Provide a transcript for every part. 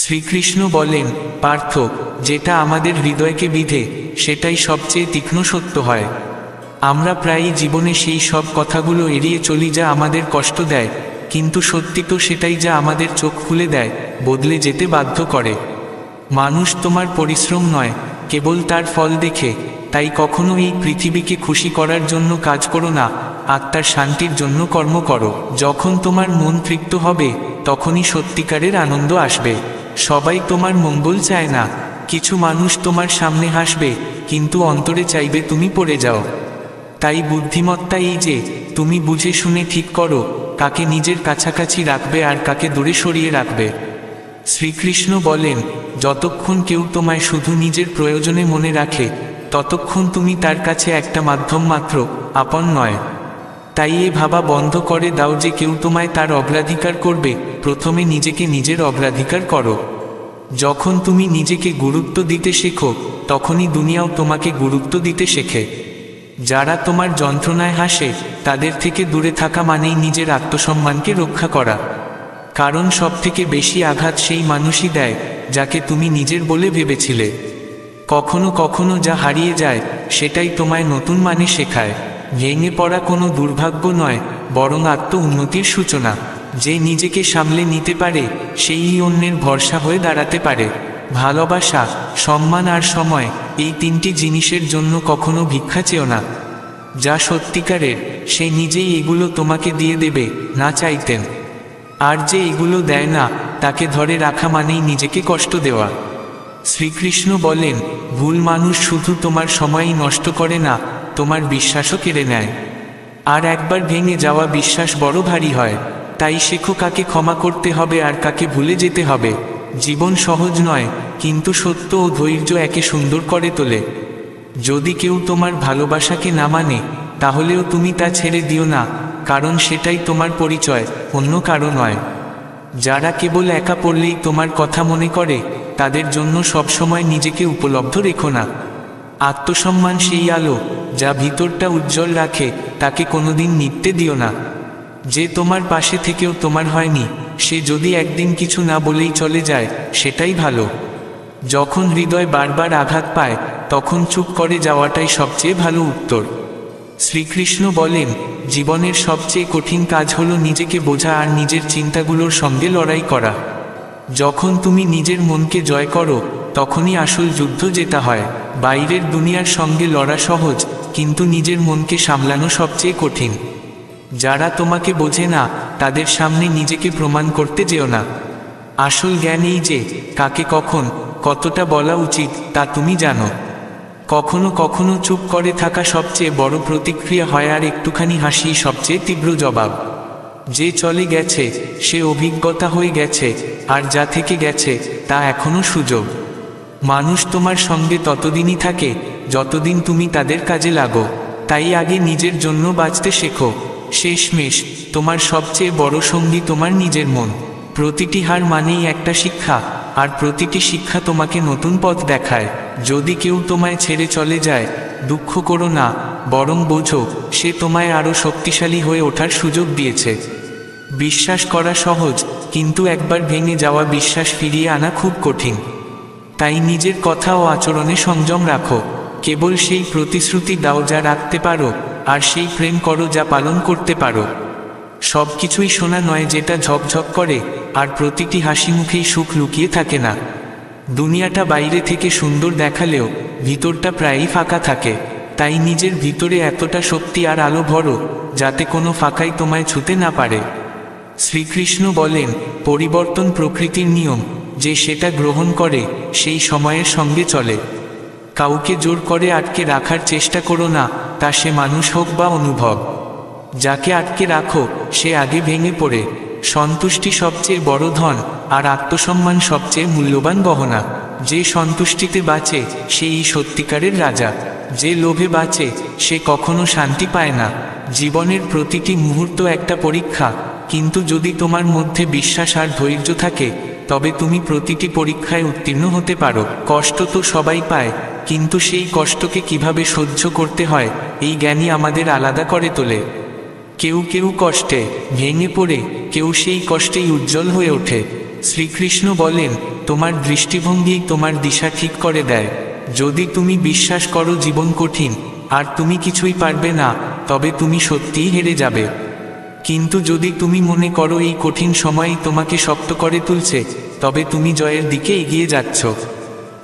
শ্রীকৃষ্ণ বলেন, পার্থ, যেটা আমাদের হৃদয়কে বিধে সেটাই সবচেয়ে তীক্ষ্ণ সত্য হয়। আমরা প্রায়ই জীবনে সেই সব কথাগুলো এড়িয়ে চলি যা আমাদের কষ্ট দেয়, কিন্তু সত্যি তো সেটাই যা আমাদের চোখ খুলে দেয়, বদলে যেতে বাধ্য করে। মানুষ তোমার পরিশ্রম নয়, কেবল তার ফল দেখে। তাই কখনো এই পৃথিবীকে খুশি করার জন্য কাজ করো না, আত্মার শান্তির জন্য কর্ম করো। যখন তোমার মন তৃপ্ত হবে, তখনই সত্যিকারের আনন্দ আসবে। সবাই তোমার মঙ্গল চায় না। কিছু মানুষ তোমার সামনে হাসবে, কিন্তু অন্তরে চাইবে তুমি পড়ে যাও। তাই বুদ্ধিমত্তা এই যে তুমি বুঝে শুনে ঠিক করো কাকে নিজের কাছাকাছি রাখবে আর কাকে দূরে সরিয়ে রাখবে। শ্রীকৃষ্ণ বলেন, যতক্ষণ কেউ তোমায় শুধু নিজের প্রয়োজনে মনে রাখে, ততক্ষণ তুমি তার কাছে একটা মাধ্যম মাত্র, আপন নয়। তাই এ ভাবা বন্ধ করে দাও যে কেউ তোমায় তার অগ্রাধিকার করবে। প্রথমে নিজেকে নিজের অগ্রাধিকার করো। যখন তুমি নিজেকে গুরুত্ব দিতে শেখো, তখনই দুনিয়াও তোমাকে গুরুত্ব দিতে শেখে। যারা তোমার যন্ত্রণায় হাসে, তাদের থেকে দূরে থাকা মানেই নিজের আত্মসম্মানকে রক্ষা করা। কারণ সবথেকে বেশি আঘাত সেই মানুষই দেয় যাকে তুমি নিজের বলে ভেবেছিলে। কখনো কখনো যা হারিয়ে যায়, সেটাই তোমায় নতুন মানে শেখায়। ভেঙে পড়া কোনো দুর্ভাগ্য নয়, বরং আত্ম উন্নতির সূচনা। যে নিজেকে সামলে নিতে পারে, সেই অন্যের ভরসা হয়ে দাঁড়াতে পারে। ভালোবাসা, সম্মান আর সময়, এই তিনটি জিনিসের জন্য কখনো ভিক্ষা চেও না। যা সত্যিকারের, সে নিজেই এগুলো তোমাকে দিয়ে দেবে, না চাইতেন। আর যে এগুলো দেয় না, তাকে ধরে রাখা মানেই নিজেকে কষ্ট দেওয়া। শ্রীকৃষ্ণ বলেন, ভুল মানুষ শুধু তোমার সময়ই নষ্ট করে না, তোমার বিশ্বাসও কেড়ে নেয়। আর একবার ভেঙে যাওয়া বিশ্বাস বড় ভারী হয়। তাই শেখো কাকে ক্ষমা করতে হবে আর কাকে ভুলে যেতে হবে। জীবন সহজ নয়, কিন্তু সত্য ও ধৈর্য একে সুন্দর করে তোলে। যদি কেউ তোমার ভালোবাসাকে না মানে, তাহলেও তুমি তা ছেড়ে দিও না, কারণ সেটাই তোমার পরিচয়, অন্য কারো নয়। যারা কেবল একা পড়লেই তোমার কথা মনে করে, তাদের জন্য সবসময় নিজেকে উপলব্ধ রেখো না। আত্মসম্মান সেই আলো যা ভিতরটা উজ্জ্বল রাখে, তাকে কোনোদিন নিভতে দিও না। যে তোমার পাশে থেকেও তোমার হয়নি, সে যদি একদিন কিছু না বলেই চলে যায়, সেটাই ভালো। যখন হৃদয় বারবার আঘাত পায়, তখন চুপ করে যাওয়াটাই সবচেয়ে ভালো উত্তর। শ্রীকৃষ্ণ বলেন, জীবনের সবচেয়ে কঠিন কাজ হলো নিজেকে বোঝা আর নিজের চিন্তাগুলোর সঙ্গে লড়াই করা। যখন তুমি নিজের মনকে জয় করো, তখনই আসল যুদ্ধ জেতা হয়। বাইরের দুনিয়ার সঙ্গে লড়া সহজ, কিন্তু নিজের মনকে সামলানো সবচেয়ে কঠিন। যারা তোমাকে বোঝে না, তাদের সামনে নিজেকে প্রমাণ করতে যেও না। আসল জ্ঞান এই যে কাকে কখন কতটা বলা উচিত তা তুমি জানো। কখনো কখনো চুপ করে থাকা সবচেয়ে বড় প্রতিক্রিয়া হয়, আর একটুখানি হাসি সবচেয়ে তীব্র জবাব। যে চলে গেছে সে অভিজ্ঞতা হয়ে গেছে, আর যা থেকে গেছে তা এখনো সুযোগ। মানুষ তোমার সঙ্গে ততদিনই থাকে যতদিন তুমি তাদের কাজে লাগো। তাই আগে নিজের জন্য বাঁচতে শেখো। শেষমেশ তোমার সবচেয়ে বড় সঙ্গী তোমার নিজের মন। প্রতিটি হার মানেই একটা শিক্ষা, আর প্রতিটি শিক্ষা তোমাকে নতুন পথ দেখায়। যদি কেউ তোমায় ছেড়ে চলে যায়, দুঃখ করো না, বরং বোঝো সে তোমায় আরও শক্তিশালী হয়ে ওঠার সুযোগ দিয়েছে। বিশ্বাস করা সহজ, কিন্তু একবার ভেঙে যাওয়া বিশ্বাস ফিরিয়ে আনা খুব কঠিন। তাই নিজের কথা ও আচরণে সংযম রাখো। কেবল সেই প্রতিশ্রুতি দাও যা রাখতে পারো, আর সেই প্রেম করো যা পালন করতে পারো। সব কিছুই সোনা নয় যেটা ঝকঝক করে, আর প্রতিটি হাসি মুখেই সুখ লুকিয়ে থাকে না। দুনিয়াটা বাইরে থেকে সুন্দর দেখালেও ভিতরটা প্রায়ই ফাঁকা থাকে। তাই নিজের ভিতরে এতটা শক্তি আর আলো ভরো, যাতে কোনো ফাঁকাই তোমায় ছুঁতে না পারে। শ্রীকৃষ্ণ বলেন, পরিবর্তন প্রকৃতির নিয়ম, যে সেটা গ্রহণ করে সেই সময়ের সঙ্গে চলে। কাউকে জোর করে আটকে রাখার চেষ্টা করো না, তা সে মানুষ হোক বা অনুভব। যাকে আটকে রাখো সে আগে ভেঙে পড়ে। সন্তুষ্টি সবচেয়ে বড় ধন, আর আত্মসম্মান সবচেয়ে মূল্যবান গহনা। যে সন্তুষ্টিতে বাঁচে সেই সত্যিকারের রাজা। যে লোভে বাঁচে সে কখনো শান্তি পায় না। জীবনের প্রতিটি মুহূর্ত একটা পরীক্ষা, কিন্তু যদি তোমার মধ্যে বিশ্বাস আর ধৈর্য থাকে, তবে তুমি প্রতিটি পরীক্ষায় উত্তীর্ণ হতে পারো। কষ্ট তো সবাই পায়, কিন্তু সেই কষ্টকে কিভাবে সহ্য করতে হয়, এই জ্ঞানই আমাদের আলাদা করে তোলে। কেউ কেউ কষ্টে ভেঙে পড়ে, কেউ সেই কষ্টেই উজ্জ্বল হয়ে ওঠে। শ্রীকৃষ্ণ বলেন, তোমার দৃষ্টিভঙ্গি তোমার দিশা ঠিক করে দেয়। যদি তুমি বিশ্বাস করো জীবন কঠিন আর তুমি কিছুই পারবে না, তবে তুমি সত্যিই হেরে যাবে। কিন্তু যদি তুমি মনে করো এই কঠিন সময়ই তোমাকে শক্ত করে তুলছে, তবে তুমি জয়ের দিকে এগিয়ে যাচ্ছ।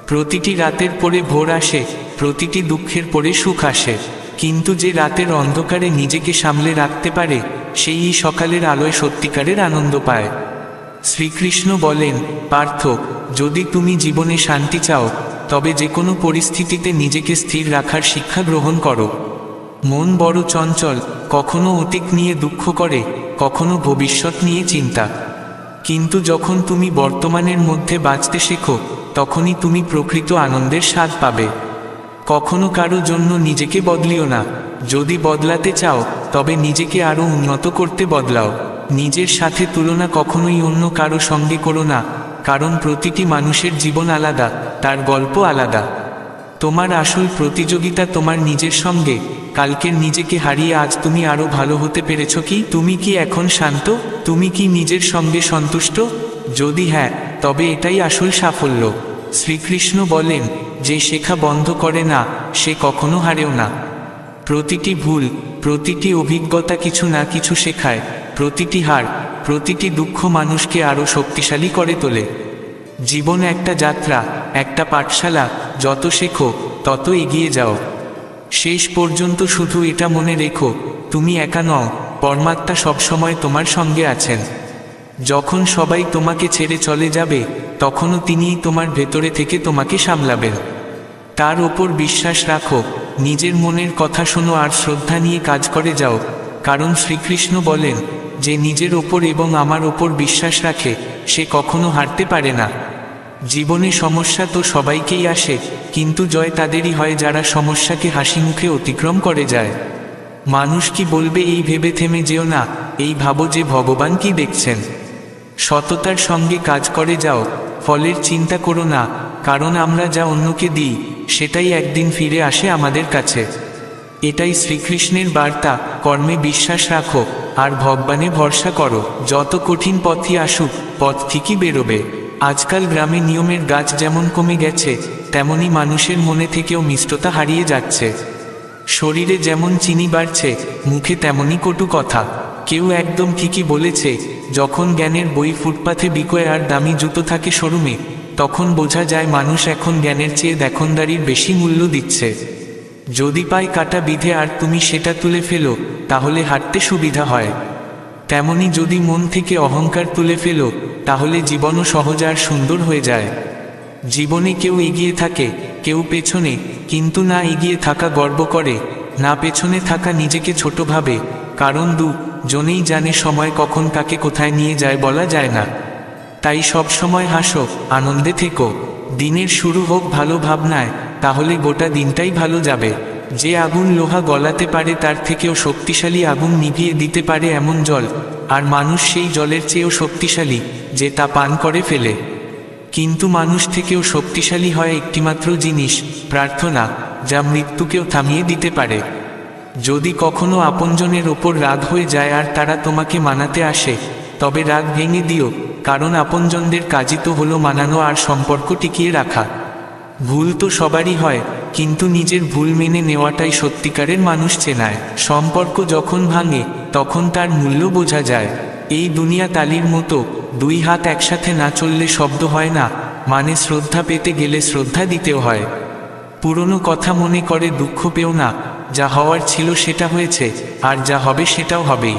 প্রতিটি রাতের পরে ভোর আসে, প্রতিটি দুঃখের পরে সুখ আসে, কিন্তু যে রাতের অন্ধকারে নিজেকে সামলে রাখতে পারে, সেই সকালের আলোয় সত্যিকারের আনন্দ পায়। শ্রীকৃষ্ণ বলেন, পার্থ, যদি তুমি জীবনে শান্তি চাও, তবে যে কোনো পরিস্থিতিতে নিজেকে স্থির রাখার শিক্ষা গ্রহণ করো। মন বড় চঞ্চল, কখনো অতীত নিয়ে দুঃখ করে, কখনো ভবিষ্যৎ নিয়ে চিন্তা। কিন্তু যখন তুমি বর্তমানের মধ্যে বাঁচতে শেখো, তখনই তুমি প্রকৃত আনন্দের স্বাদ পাবে। কখনো কারো জন্য নিজেকে বদলিও না। যদি বদলাতে চাও, তবে নিজেকে আরও উন্নত করতে বদলাও। নিজের সাথে তুলনা কখনোই অন্য কারো সঙ্গে করো না, কারণ প্রতিটি মানুষের জীবন আলাদা, তার গল্প আলাদা। তোমার আসল প্রতিযোগিতা তোমার নিজের সঙ্গে। কালকের নিজেকে হারিয়ে আজ তুমি আরও ভালো হতে পেরেছ কি? তুমি কি এখন শান্ত? তুমি কি নিজের সঙ্গে সন্তুষ্ট? যদি হ্যাঁ, তবে এটাই আসল সাফল্য। শ্রীকৃষ্ণ বলেন, যে শেখা বন্ধ করে না, সে কখনো হারেও না। প্রতিটি ভুল, প্রতিটি অভিজ্ঞতা কিছু না কিছু শেখায়। প্রতিটি হার, প্রতিটি দুঃখ মানুষকে আরও শক্তিশালী করে তোলে। জীবন একটা যাত্রা, একটা পাঠশালা। যত শেখো, তত এগিয়ে যাও। শেষ পর্যন্ত শুধু এটা মনে রেখো, তুমি একা নও, পরমাত্মা সবসময় তোমার সঙ্গে আছেন। যখন সবাই তোমাকে ছেড়ে চলে যাবে, তখনও তিনিই তোমার ভেতরে থেকে তোমাকে সামলাবেন। তার ওপর বিশ্বাস রাখো, নিজের মনের কথা শোনো আর শ্রদ্ধা নিয়ে কাজ করে যাও। কারণ শ্রীকৃষ্ণ বলেন, যে নিজের ওপর এবং আমার ওপর বিশ্বাস রাখে, সে কখনো হারতে পারে না। জীবনে সমস্যা তো সবাইকেই আসে, কিন্তু জয় তাদেরই হয় যারা সমস্যাকে হাসি মুখে অতিক্রম করে যায়। মানুষ কি বলবে এই ভেবে থেমে যেও না, এই ভাবো যে ভগবান কি দেখছেন। সততার সঙ্গে কাজ করে যাও, ফলের চিন্তা করো না, কারণ আমরা যা অন্যকে দিই, সেটাই একদিন ফিরে আসে আমাদের কাছে। এটাই শ্রীকৃষ্ণের বার্তা, কর্মে বিশ্বাস রাখো আর ভগবানে ভরসা করো। যত কঠিন পথই আসুক, পথ ঠিকই বেরোবে। আজকাল গ্রামে নিয়মের গাছ যেমন কমে গেছে, তেমনি মানুষের মনে থেকেও মিষ্টতা হারিয়ে যাচ্ছে। শরীরে যেমন চিনি বাড়ছে, মুখে তেমনই কটু কথা। কেউ একদম ঠিকই বলেছে, যখন জ্ঞানের বই ফুটপাথে বিকোয় আর দামি জুতো থাকে শোরুমে, তখন বোঝা যায় মানুষ এখন জ্ঞানের চেয়ে দেখনদারির বেশি মূল্য দিচ্ছে। যদি পায়ে কাটা বিধে আর তুমি সেটা তুলে ফেলো, তাহলে হাঁটতে সুবিধা হয়। তেমনি যদি মন থেকে অহংকার তুলে ফেলো, তাহলে জীবনও সহজ আর সুন্দর হয়ে যায়। জীবনে কেউ এগিয়ে থাকে, কেউ পেছনে, কিন্তু না এগিয়ে থাকা গর্ব করে, না পেছনে থাকা নিজেকে ছোট ভাবে। কারণ জনেই জানে সময় কখন কাকে কোথায় নিয়ে যায় বলা যায় না। তাই সব সময় হাসো, আনন্দে থেকো। দিনের শুরু হোক ভালো ভাবনায়, তাহলে গোটা দিনটাই ভালো যাবে। যে আগুন লোহা গলাতে পারে, তার থেকেও শক্তিশালী আগুন নিভিয়ে দিতে পারে এমন জল, আর মানুষ সেই জলের চেয়েও শক্তিশালী, যে তা পান করে ফেলে। কিন্তু মানুষ থেকেও শক্তিশালী হয় একটিমাত্র জিনিস, প্রার্থনা, যা মৃত্যুকেও থামিয়ে দিতে পারে। যদি কখনো আপনজনের ওপর রাগ হয়ে যায় আর তারা তোমাকে মানাতে আসে, তবে রাগ ভেঙে দিও, কারণ আপনজনদের কাজই তো হলো মানানো আর সম্পর্ক টিকিয়ে রাখা। ভুল তো সবারই হয়, কিন্তু নিজের ভুল মেনে নেওয়াটাই সত্যিকারের মানুষ চেনায়। সম্পর্ক যখন ভাঙে, তখন তার মূল্য বোঝা যায়। এই দুনিয়া তালির মতো, দুই হাত একসাথে না চললে শব্দ হয় না, মানে শ্রদ্ধা পেতে গেলে শ্রদ্ধা দিতেও হয়। পুরনো কথা মনে করে দুঃখ পেও না, যা হওয়ার ছিল সেটা হয়েছে, আর যা হবে সেটাও হবেই।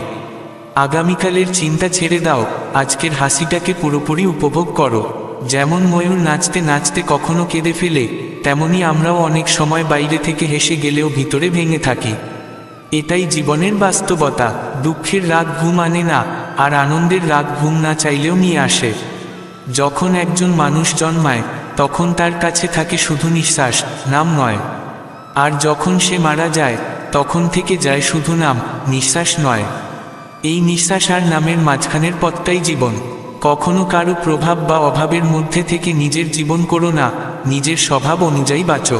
আগামীকালের চিন্তা ছেড়ে দাও, আজকের হাসিটাকে পুরোপুরি উপভোগ করো। যেমন ময়ূর নাচতে নাচতে কখনো কেঁদে ফেলে, তেমনি আমরাও অনেক সময় বাইরে থেকে হেসে গেলেও ভিতরে ভেঙে থাকি। এটাই জীবনের বাস্তবতা। দুঃখের রাগ ঘুম আনে না, আর আনন্দের রাগ ঘুম না চাইলেও নিয়ে আসে। যখন একজন মানুষ জন্মায়, তখন তার কাছে থাকে শুধু নিঃশ্বাস, নাম নয়। আর যখন সে মারা যায়, তখন থেকে যায় শুধু নাম, নিঃশ্বাস নয়। এই নিঃশ্বাস আর নামের মাঝখানের পথটাই জীবন। কখনো কারো প্রভাব বা অভাবের মধ্যে থেকে নিজের জীবন করো না, নিজের স্বভাব অনুযায়ী বাঁচো।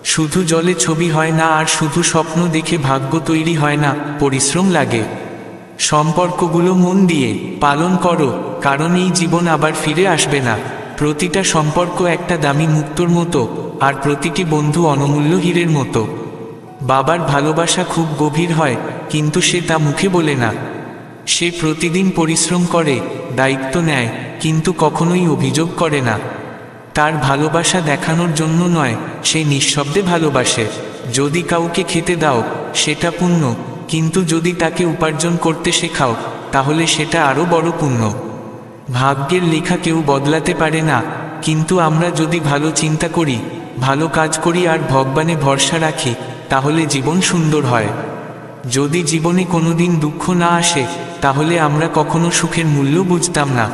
শুধু জলে ছবি হয় না, আর শুধু স্বপ্ন দেখে ভাগ্য তৈরি হয় না, পরিশ্রম লাগে। সম্পর্কগুলো মন দিয়ে পালন করো, কারণ এই জীবন আবার ফিরে আসবে না। প্রতিটা সম্পর্ক একটা দামি মুক্তোর মতো, আর প্রতিটি বন্ধু অনমূল্য হীরের মতো। বাবার ভালোবাসা খুব গভীর হয়, কিন্তু সে তা মুখে বলে না। সে প্রতিদিন পরিশ্রম করে, দায়িত্ব নেয়, কিন্তু কখনোই অভিযোগ করে না। তার ভালোবাসা দেখানোর জন্য নয়, সে নিঃশব্দে ভালোবাসে। যদি কাউকে খেতে দাও, সেটা পুণ্য, কিন্তু যদি তাকে উপার্জন করতে শেখাও, তাহলে সেটা আরও বড় পুণ্য। ভাগ্যের লেখা কেউ বদলাতে পারে না, কিন্তু আমরা যদি ভালো চিন্তা করি, ভালো কাজ করি আর ভগবানে ভরসা রাখি, তাহলে জীবন সুন্দর হয়। যদি জীবনে কোনোদিন দুঃখ না আসে, তাহলে আমরা কখনো সুখের মূল্য বুঝতাম না।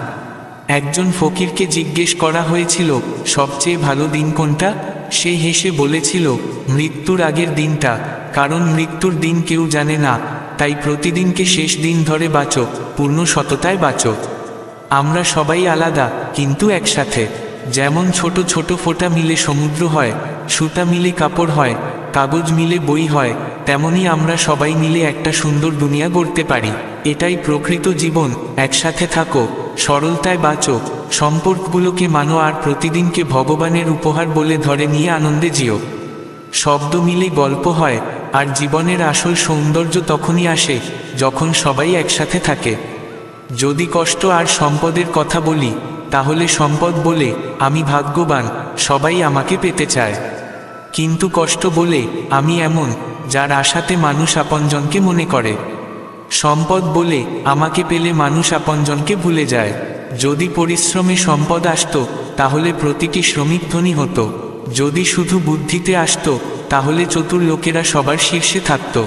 একজন ফকিরকে জিজ্ঞেস করা হয়েছিল, সবচেয়ে ভালো দিন কোনটা? সে হেসে বলেছিল, মৃত্যুর আগের দিনটা, কারণ মৃত্যুর দিন কেউ জানে না। তাই প্রতিদিনকে শেষ দিন ধরে বাঁচো, পূর্ণ সততায় বাঁচো। আমরা সবাই আলাদা, কিন্তু একসাথে। যেমন ছোট ছোট ফোঁটা মিলে সমুদ্র হয়, সুতা মিলে কাপড় হয়, কাগজ মিলে বই হয়, তেমনি আমরা সবাই মিলে একটা সুন্দর দুনিয়া গড়তে পারি। এটাই প্রকৃত জীবন। একসাথে থাকো, সরলতায় বাঁচো, সম্পর্কগুলোকে মানো, আর প্রতিদিনকে ভগবানের উপহার বলে ধরে নিয়ে আনন্দে জিও। শব্দ মিলে গল্প হয়, আর জীবনের আসল সৌন্দর্য তখনই আসে যখন সবাই একসাথে থাকে। যদি কষ্ট আর সম্পদের কথা বলি, তাহলে সম্পদ বলে আমি ভাগ্যবান, সবাই আমাকে পেতে চায়। কিন্তু কষ্ট বলে আমি এমন, যার আশাতে মানুষ আপনজনকে মনে করে। সম্পদ বলে আমাকে পেলে মানুষ আপনজনকে ভুলে যায়। যদি পরিশ্রমে সম্পদ আসতো, তাহলে প্রতিটি শ্রমিক ধনী হতো। যদি শুধু বুদ্ধিতে আসতো, তাহলে চতুর লোকেরা সবার শীর্ষে থাকতো।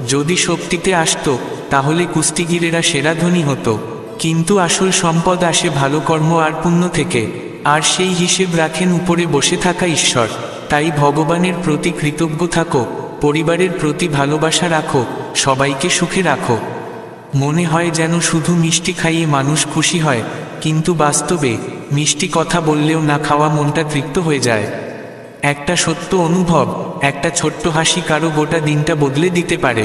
যদি শক্তিতে আসতো, তাহলে কুস্তিগীরেরা সেরা ধনী হতো। কিন্তু আসল সম্পদ আসে ভালো কর্ম আর পুণ্য থেকে, আর সেই হিসেব রাখেন উপরে বসে থাকা ঈশ্বর। তাই ভগবানের প্রতি কৃতজ্ঞ থাকো, পরিবারের প্রতি ভালোবাসা রাখো, সবাইকে সুখে রাখো। মনে হয় যেন শুধু মিষ্টি খাইয়ে মানুষ খুশি হয়, কিন্তু বাস্তবে মিষ্টি কথা বললেও না খাওয়া মনটা তৃপ্ত হয়ে যায়। একটা সত্য অনুভব, একটা ছোট্ট হাসি কারো গোটা দিনটা বদলে দিতে পারে।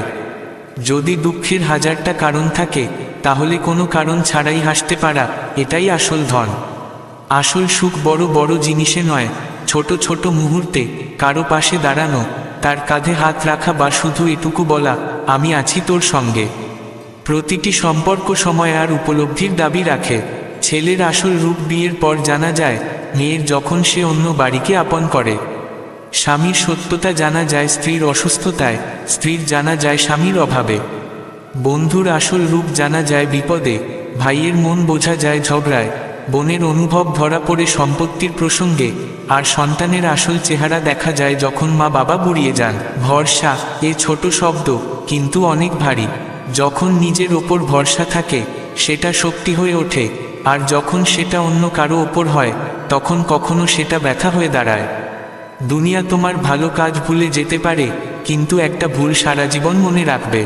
যদি দুঃখের হাজারটা কারণ থাকে, তাহলে কোনো কারণ ছাড়াই হাসতে পারা, এটাই আসল ধন। আসল সুখ বড় বড় জিনিসে নয়, ছোট ছোট মুহূর্তে কারো পাশে দাঁড়ানো, তার কাঁধে হাত রাখা, বা শুধু এটুকু বলা, আমি আছি তোর সঙ্গে। প্রতিটি সম্পর্ক সময় আর উপলব্ধির দাবি রাখে। ছেলের আসল রূপ বিয়ের পর জানা যায়, মেয়ের যখন সে অন্য বাড়িকে আপন করে। স্বামীর সত্যতা জানা যায় স্ত্রীর অসুস্থতায়, স্ত্রীর জানা যায় স্বামীর অভাবে। বন্ধুর আসল রূপ জানা যায় বিপদে, ভাইয়ের মন বোঝা যায় ঝগড়ায়, বোনের অনুভব ধরা পড়ে সম্পত্তির প্রসঙ্গে, আর সন্তানের আসল চেহারা দেখা যায় যখন মা বাবা বুড়িয়ে যান। ভরসা, এ ছোট শব্দ, কিন্তু অনেক ভারী। যখন নিজের ওপর ভরসা থাকে, সেটা শক্তি হয়ে ওঠে, আর যখন সেটা অন্য কারো ওপর হয়, তখন কখনো সেটা ব্যথা হয়ে দাঁড়ায়। দুনিয়া তোমার ভালো কাজ ভুলে যেতে পারে, কিন্তু একটা ভুল সারা জীবন মনে রাখবে।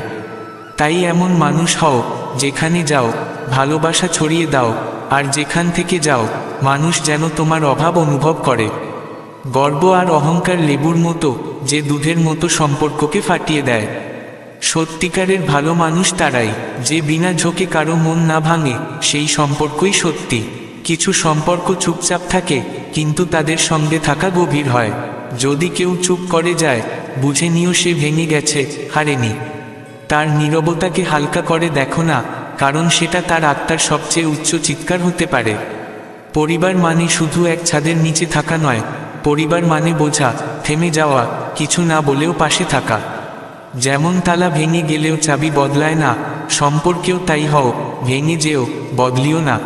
তাই এমন মানুষ হও, যেখানে যাও ভালোবাসা ছড়িয়ে দাও, আর যেখান থেকে যাও মানুষ যেন তোমার অভাব অনুভব করে। গর্ব আর অহংকার লেবুর মতো, যে দুধের মতো সম্পর্ককে ফাটিয়ে দেয়। সত্যিকারের ভালো মানুষ তারাই, যে বিনা ঝোঁকে কারো মন না ভাঙে, সেই সম্পর্কই সত্যি। কিছু সম্পর্ক চুপচাপ থাকে, কিন্তু তাদের সঙ্গে থাকা গভীর হয়। যদি কেউ চুপ করে যায়, বুঝে নিও সে ভেঙে গেছে, হারেনি। তার নীরবতাকে হালকা করে দেখো না, কারণ সেটা তার আত্মার সবচেয়ে উচ্চ চিৎকার হতে পারে। পরিবার মানে শুধু এক ছাদের নিচে থাকা নয়, পরিবার মানে বোঝা, থেমে যাওয়া, কিছু না বলেও পাশে থাকা। যেমন তালা ভেঙে গেলেও চাবি বদলায় না, সম্পর্কেও তাই হও, ভেঙে যেও, বদলিও না।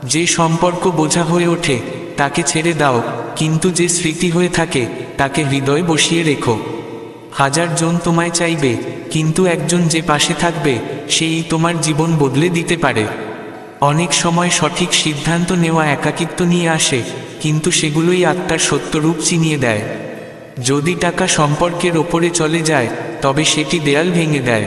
যে সম্পর্ক বোঝা হয়ে ওঠে, তাকে ছেড়ে দাও, কিন্তু যে স্মৃতি হয়ে থাকে, তাকে হৃদয়ে বসিয়ে রেখো। হাজার জন তোমায় চাইবে, কিন্তু একজন যে পাশে থাকবে, সেই তোমার জীবন বদলে দিতে পারে। অনেক সময় সঠিক সিদ্ধান্ত নেওয়া একাকিত্ব নিয়ে আসে, কিন্তু সেগুলোই আত্মার সত্য রূপ চিনিয়ে দেয়। যদি টাকা সম্পর্কের ওপরে চলে যায়, তবে সেটি দেয়াল ভেঙে দেয়।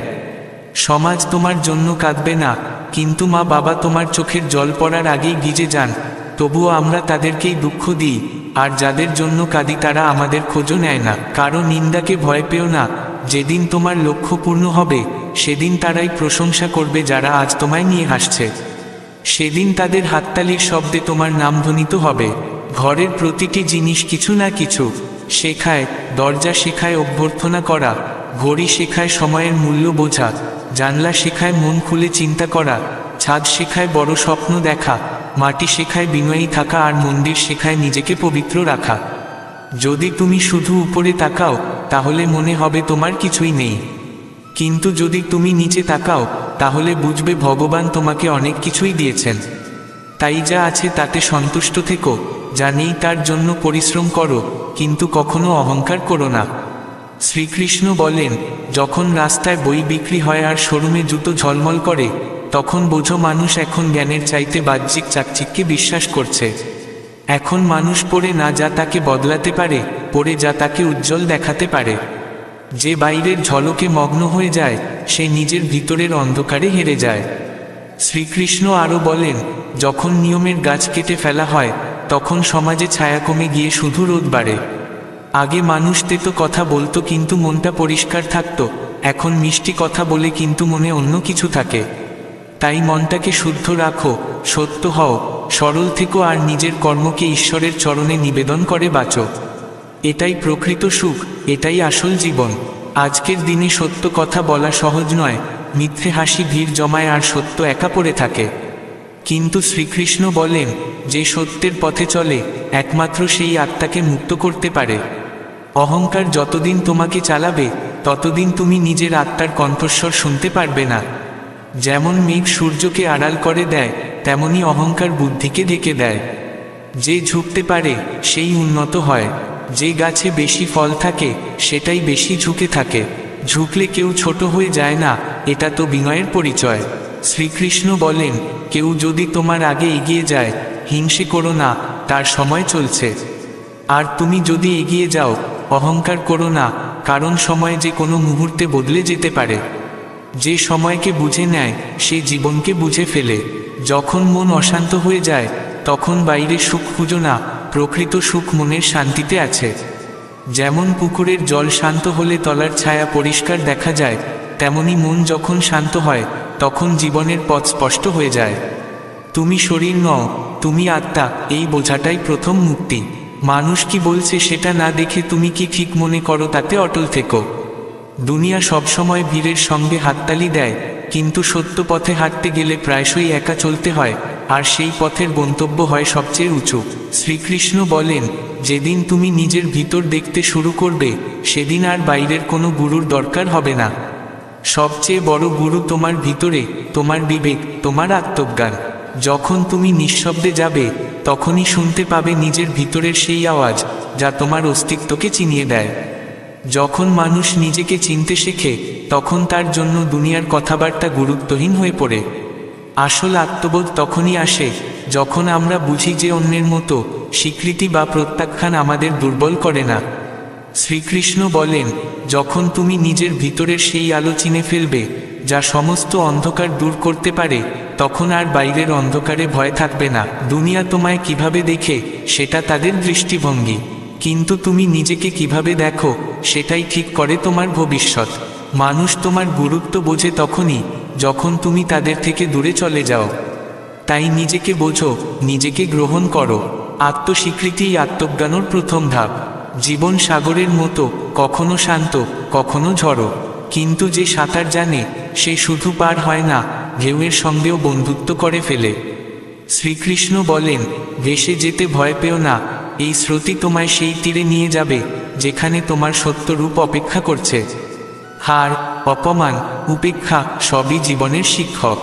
সমাজ তোমার জন্য কাঁদবে না, কিন্তু মা বাবা তোমার চোখের জল পড়ার আগেই ভিজে যান। তবুও আমরা তাদেরকেই দুঃখ দিই, আর যাদের জন্য কাঁদি তারা আমাদের খোঁজও নেয় না। কারো নিন্দাকে ভয় পেও না, যেদিন তোমার লক্ষ্য পূর্ণ হবে, সেদিন তারাই প্রশংসা করবে যারা আজ তোমায় নিয়ে হাসছে। সেদিন তাদের হাততালির শব্দে তোমার নাম ধ্বনিত হবে। ঘরের প্রতিটি জিনিস কিছু না কিছু শেখায়। দরজা শেখায় অভ্যর্থনা করা, ঘড়ি শেখায় সময়ের মূল্য বোঝা, জানলা শেখায় মন খুলে চিন্তা করা, ছাদ শেখায় বড় স্বপ্ন দেখা, মাটি শেখায় বিনয়ী থাকা, আর মন্দির শেখায় নিজেকে পবিত্র রাখা। যদি তুমি শুধু উপরে তাকাও তাহলে মনে হবে তোমার কিছুই নেই, কিন্তু যদি তুমি নিচে তাকাও তাহলে বুঝবে ভগবান তোমাকে অনেক কিছুই দিয়েছেন। তাই যা আছে তাতে সন্তুষ্ট থেকো, যা নেই তার জন্য পরিশ্রম করো, কিন্তু কখনো অহংকার করো না। শ্রীকৃষ্ণ বলেন, যখন রাস্তায় বই বিক্রি হয় আর শোরুমে জুতো ঝলমল করে, তখন বোঝো মানুষ এখন জ্ঞানের চাইতে বাহ্যিক চাকচিক্যে বিশ্বাস করছে। এখন মানুষ পড়ে না যা তাকে বদলাতে পারে, পড়ে যা তাকে উজ্জ্বল দেখাতে পারে। যে বাইরের ঝলকে মগ্ন হয়ে যায় সে নিজের ভিতরের অন্ধকারে হেরে যায়। শ্রীকৃষ্ণ আরও বলেন, যখন নিয়মের গাছ কেটে ফেলা হয় তখন সমাজে ছায়া কমে গিয়ে শুধু রোদ বাড়ে। আগে মানুষ তেতো কথা বলতো কিন্তু মনটা পরিষ্কার থাকতো, এখন মিষ্টি কথা বলে কিন্তু মনে অন্য কিছু থাকে। তাই মনটাকে শুদ্ধ রাখো, সত্য হও, সরল থেকো, আর নিজের কর্মকে ঈশ্বরের চরণে নিবেদন করে বাঁচো। এটাই প্রকৃত সুখ, এটাই আসল জীবন। আজকের দিনে সত্য কথা বলা সহজ নয়, মিথ্যে হাসি ভিড় জমায় আর সত্য একা পড়ে থাকে। কিন্তু শ্রীকৃষ্ণ বলেন, যে সত্যের পথে চলে একমাত্র সেই আত্মাকে মুক্ত করতে পারে। অহংকার যতদিন তোমাকে চালাবে ততদিন তুমি নিজের আত্মার কণ্ঠস্বর শুনতে পারবে না। যেমন মেঘ সূর্যকে আড়াল করে দেয়, তেমনি অহংকার বুদ্ধিকে ঢেকে দেয়। যে ঝুঁকতে পারে সেই উন্নত হয়, যে গাছে বেশি ফল থাকে সেটাই বেশি ঝুঁকে থাকে। ঝুঁকলে কেউ ছোট হয়ে যায় না, এটা তো বিনয়ের পরিচয়। শ্রীকৃষ্ণ বলেন, কেউ যদি তোমার আগে এগিয়ে যায় হিংসে করো না, তার সময় চলছে। আর তুমি যদি এগিয়ে যাও অহংকার করো না, কারণ সময় যে কোনো মুহূর্তে বদলে যেতে পারে। যে সময়কে বুঝে নেয় সে জীবনকে বুঝে ফেলে। যখন মন অশান্ত হয়ে যায় তখন বাইরে সুখ খুঁজো না, প্রকৃত সুখ মনের শান্তিতে আছে। যেমন পুকুরের জল শান্ত হলে তলার ছায়া পরিষ্কার দেখা যায়, তেমনি মন যখন শান্ত হয় তখন জীবনের পথ স্পষ্ট হয়ে যায়। তুমি শরীর নও, তুমি আত্মা, এই বোঝাটাই প্রথম মুক্তি। মানুষ কি বলছে সেটা না দেখে তুমি কি ঠিক মনে করো তাতে অটল থেকো। দুনিয়া সবসময় ভিড়ের সঙ্গে হাততালি দেয়, কিন্তু সত্য পথে হাঁটতে গেলে প্রায়শই একা চলতে হয়, আর সেই পথের গন্তব্য হয় সবচেয়ে উঁচু। শ্রীকৃষ্ণ বলেন, যেদিন তুমি নিজের ভিতর দেখতে শুরু করবে সেদিন আর বাইরের কোনো গুরুর দরকার হবে না। সবচেয়ে বড় গুরু তোমার ভিতরে, তোমার বিবেক, তোমার আত্মজ্ঞান। যখন তুমি নিঃশব্দে যাবে তখনই শুনতে পাবে নিজের ভিতরের সেই আওয়াজ যা তোমার অস্তিত্বকে চিনিয়ে দেয়। যখন মানুষ নিজেকে চিনতে শেখে তখন তার জন্য দুনিয়ার কথাবার্তা গুরুত্বহীন হয়ে পড়ে। আসল আত্মবোধ তখনই আসে যখন আমরা বুঝি যে অন্যের মতো স্বীকৃতি বা প্রত্যাখ্যান আমাদের দুর্বল করে না। শ্রীকৃষ্ণ বলেন, যখন তুমি নিজের ভিতরের সেই আলো চিনে ফেলবে যা সমস্ত অন্ধকার দূর করতে পারে, তখন আর বাইরের অন্ধকারে ভয় থাকবে না। দুনিয়া তোমায় কিভাবে দেখে সেটা তাদের দৃষ্টিভঙ্গি, কিন্তু তুমি নিজেকে কিভাবে দেখো সেটাই ঠিক করে তোমার ভবিষ্যৎ। মানুষ তোমার গুরুত্ব বোঝে তখনই যখন তুমি তাদের থেকে দূরে চলে যাও। তাই নিজেকে বোঝো, নিজেকে গ্রহণ করো। আত্মস্বীকৃতিই আত্মজ্ঞানের প্রথম ধাপ। জীবন সাগরের মতো, কখনো শান্ত কখনো ঝড়ো, কিন্তু যে সাঁতার জানে সে শুধু পার হয় না, ঢেউয়ের সঙ্গেও বন্ধুত্ব করে ফেলে। শ্রীকৃষ্ণ বলেন, ভেসে যেতে ভয় পেও না, এই স্রোতই তোমায় সেই তীরে নিয়ে যাবে যেখানে তোমার সত্য রূপ অপেক্ষা করছে। হার, অপমান, উপেক্ষা সবই জীবনের শিক্ষক।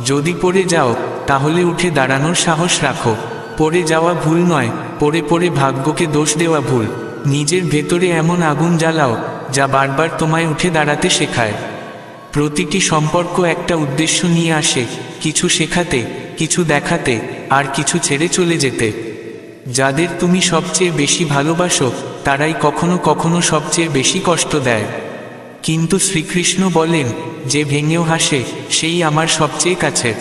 যদি পড়ে যাও তাহলে উঠে দাঁড়ানোর সাহস রাখো। পড়ে যাওয়া ভুল নয়, পড়ে পড়ে ভাগ্যকে দোষ দেওয়া ভুল। নিজের ভেতরে এমন আগুন জ্বালাও যা বারবার তোমায় উঠে দাঁড়াতে শেখায়। প্রতিটি সম্পর্ক একটা উদ্দেশ্য নিয়ে আসে, কিছু শেখাতে, কিছু দেখাতে, আর কিছু ছেড়ে চলে যেতে। যাদের তুমি সবচেয়ে বেশি ভালোবাসো তারাই কখনো কখনো সবচেয়ে বেশি কষ্ট দেয়। কিন্তু শ্রীকৃষ্ণ বলেন, যে ভেঙেও হাসে সেই আমার সবচেয়ে কাছের।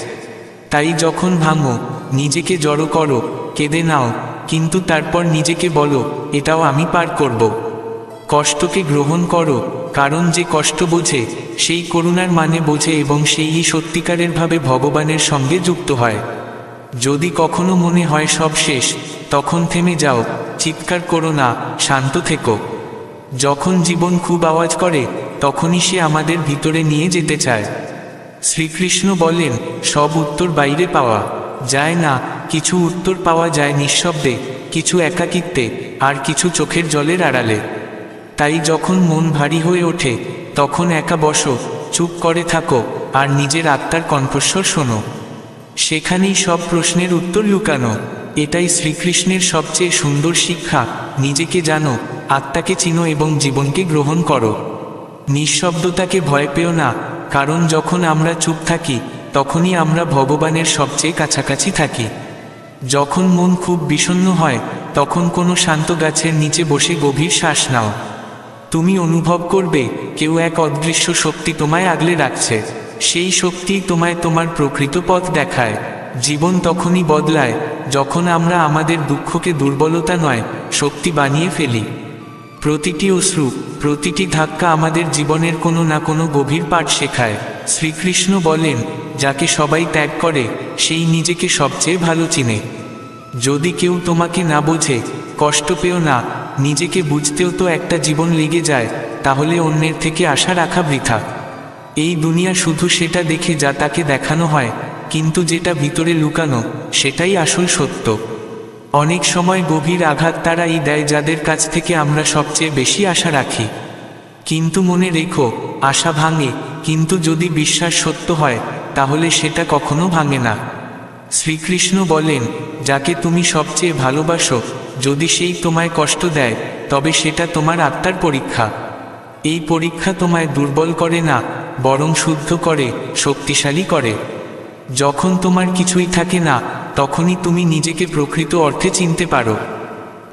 তাই যখন ভাঙো নিজেকে জড়ো করো, কেঁদে নাও, কিন্তু তারপর নিজেকে বলো, এটাও আমি পার করব। কষ্টকে গ্রহণ করো, কারণ যে কষ্ট বোঝে সেই করুণার মানে বোঝে এবং সেই সত্যিকারের ভাবে ভগবানের সঙ্গে যুক্ত হয়। যদি কখনো মনে হয় সব শেষ, তখন থেমে যাও, চিৎকার করো না, শান্ত থেকো। যখন জীবন খুব আওয়াজ করে তখনই সে আমাদের ভিতরে নিয়ে যেতে চায়। শ্রীকৃষ্ণ বলেন, সব উত্তর বাইরে পাওয়া যায় না, কিছু উত্তর পাওয়া যায় নিঃশব্দে, কিছু একাকিত্বে, আর কিছু চোখের জলের আড়ালে। তাই যখন মন ভারী হয়ে ওঠে তখন একা বসো, চুপ করে থাকো, আর নিজের আত্মার কণ্ঠস্বর শোনো। সেখানেই সব প্রশ্নের উত্তর লুকানো। এটাই শ্রীকৃষ্ণের সবচেয়ে সুন্দর শিক্ষা। নিজেকে জানো, আত্মাকে চিনো এবং জীবনকে গ্রহণ করো। নিঃশব্দতাকে ভয় পেও না, কারণ যখন আমরা চুপ থাকি তখনই আমরা ভগবানের সবচেয়ে কাছাকাছি থাকি। যখন মন খুব বিষণ্ণ হয় তখন কোনো শান্ত গাছের নিচে বসে গভীর শ্বাস নাও। তুমি অনুভব করবে কেউ এক অদৃশ্য শক্তি তোমায় আগলে রাখছে। সেই শক্তিই তোমায় তোমার প্রকৃত পথ দেখায়। জীবন তখনই বদলায় যখন আমরা আমাদের দুঃখকে দুর্বলতা নয়, শক্তি বানিয়ে ফেলি। প্রতিটি অশ্রু, প্রতিটি ধাক্কা আমাদের জীবনের কোনো না কোনো গভীর পাঠ শেখায়। শ্রীকৃষ্ণ বলেন, যাকে সবাই ত্যাগ করে সেই নিজেকে সবচেয়ে ভালো চিনে। যদি কেউ তোমাকে না বোঝে, কষ্ট পেও না। নিজেকে বুঝতেও তো একটা জীবন লেগে যায়, তাহলে অন্যের থেকে আশা রাখা বৃথা। এই দুনিয়া শুধু সেটা দেখে যা তাকে দেখানো হয়, কিন্তু যেটা ভিতরে লুকানো সেটাই আসল সত্য। অনেক সময় গভীর আঘাত তারাই দেয় যাদের কাছ থেকে আমরা সবচেয়ে বেশি আশা রাখি। কিন্তু মনে রেখো, আশা ভাঙে, কিন্তু যদি বিশ্বাস সত্য হয় তাহলে সেটা কখনো ভাঙে না। শ্রীকৃষ্ণ বলেন, যাকে তুমি সবচেয়ে ভালোবাসো যদি সেই তোমায় কষ্ট দেয়, তবে সেটা তোমার আত্মার পরীক্ষা। এই পরীক্ষা তোমায় দুর্বল করে না, বরং শুদ্ধ করে, শক্তিশালী করে। যখন তোমার কিছুই থাকে না তখনই তুমি নিজেকে প্রকৃত অর্থে চিনতে পারো।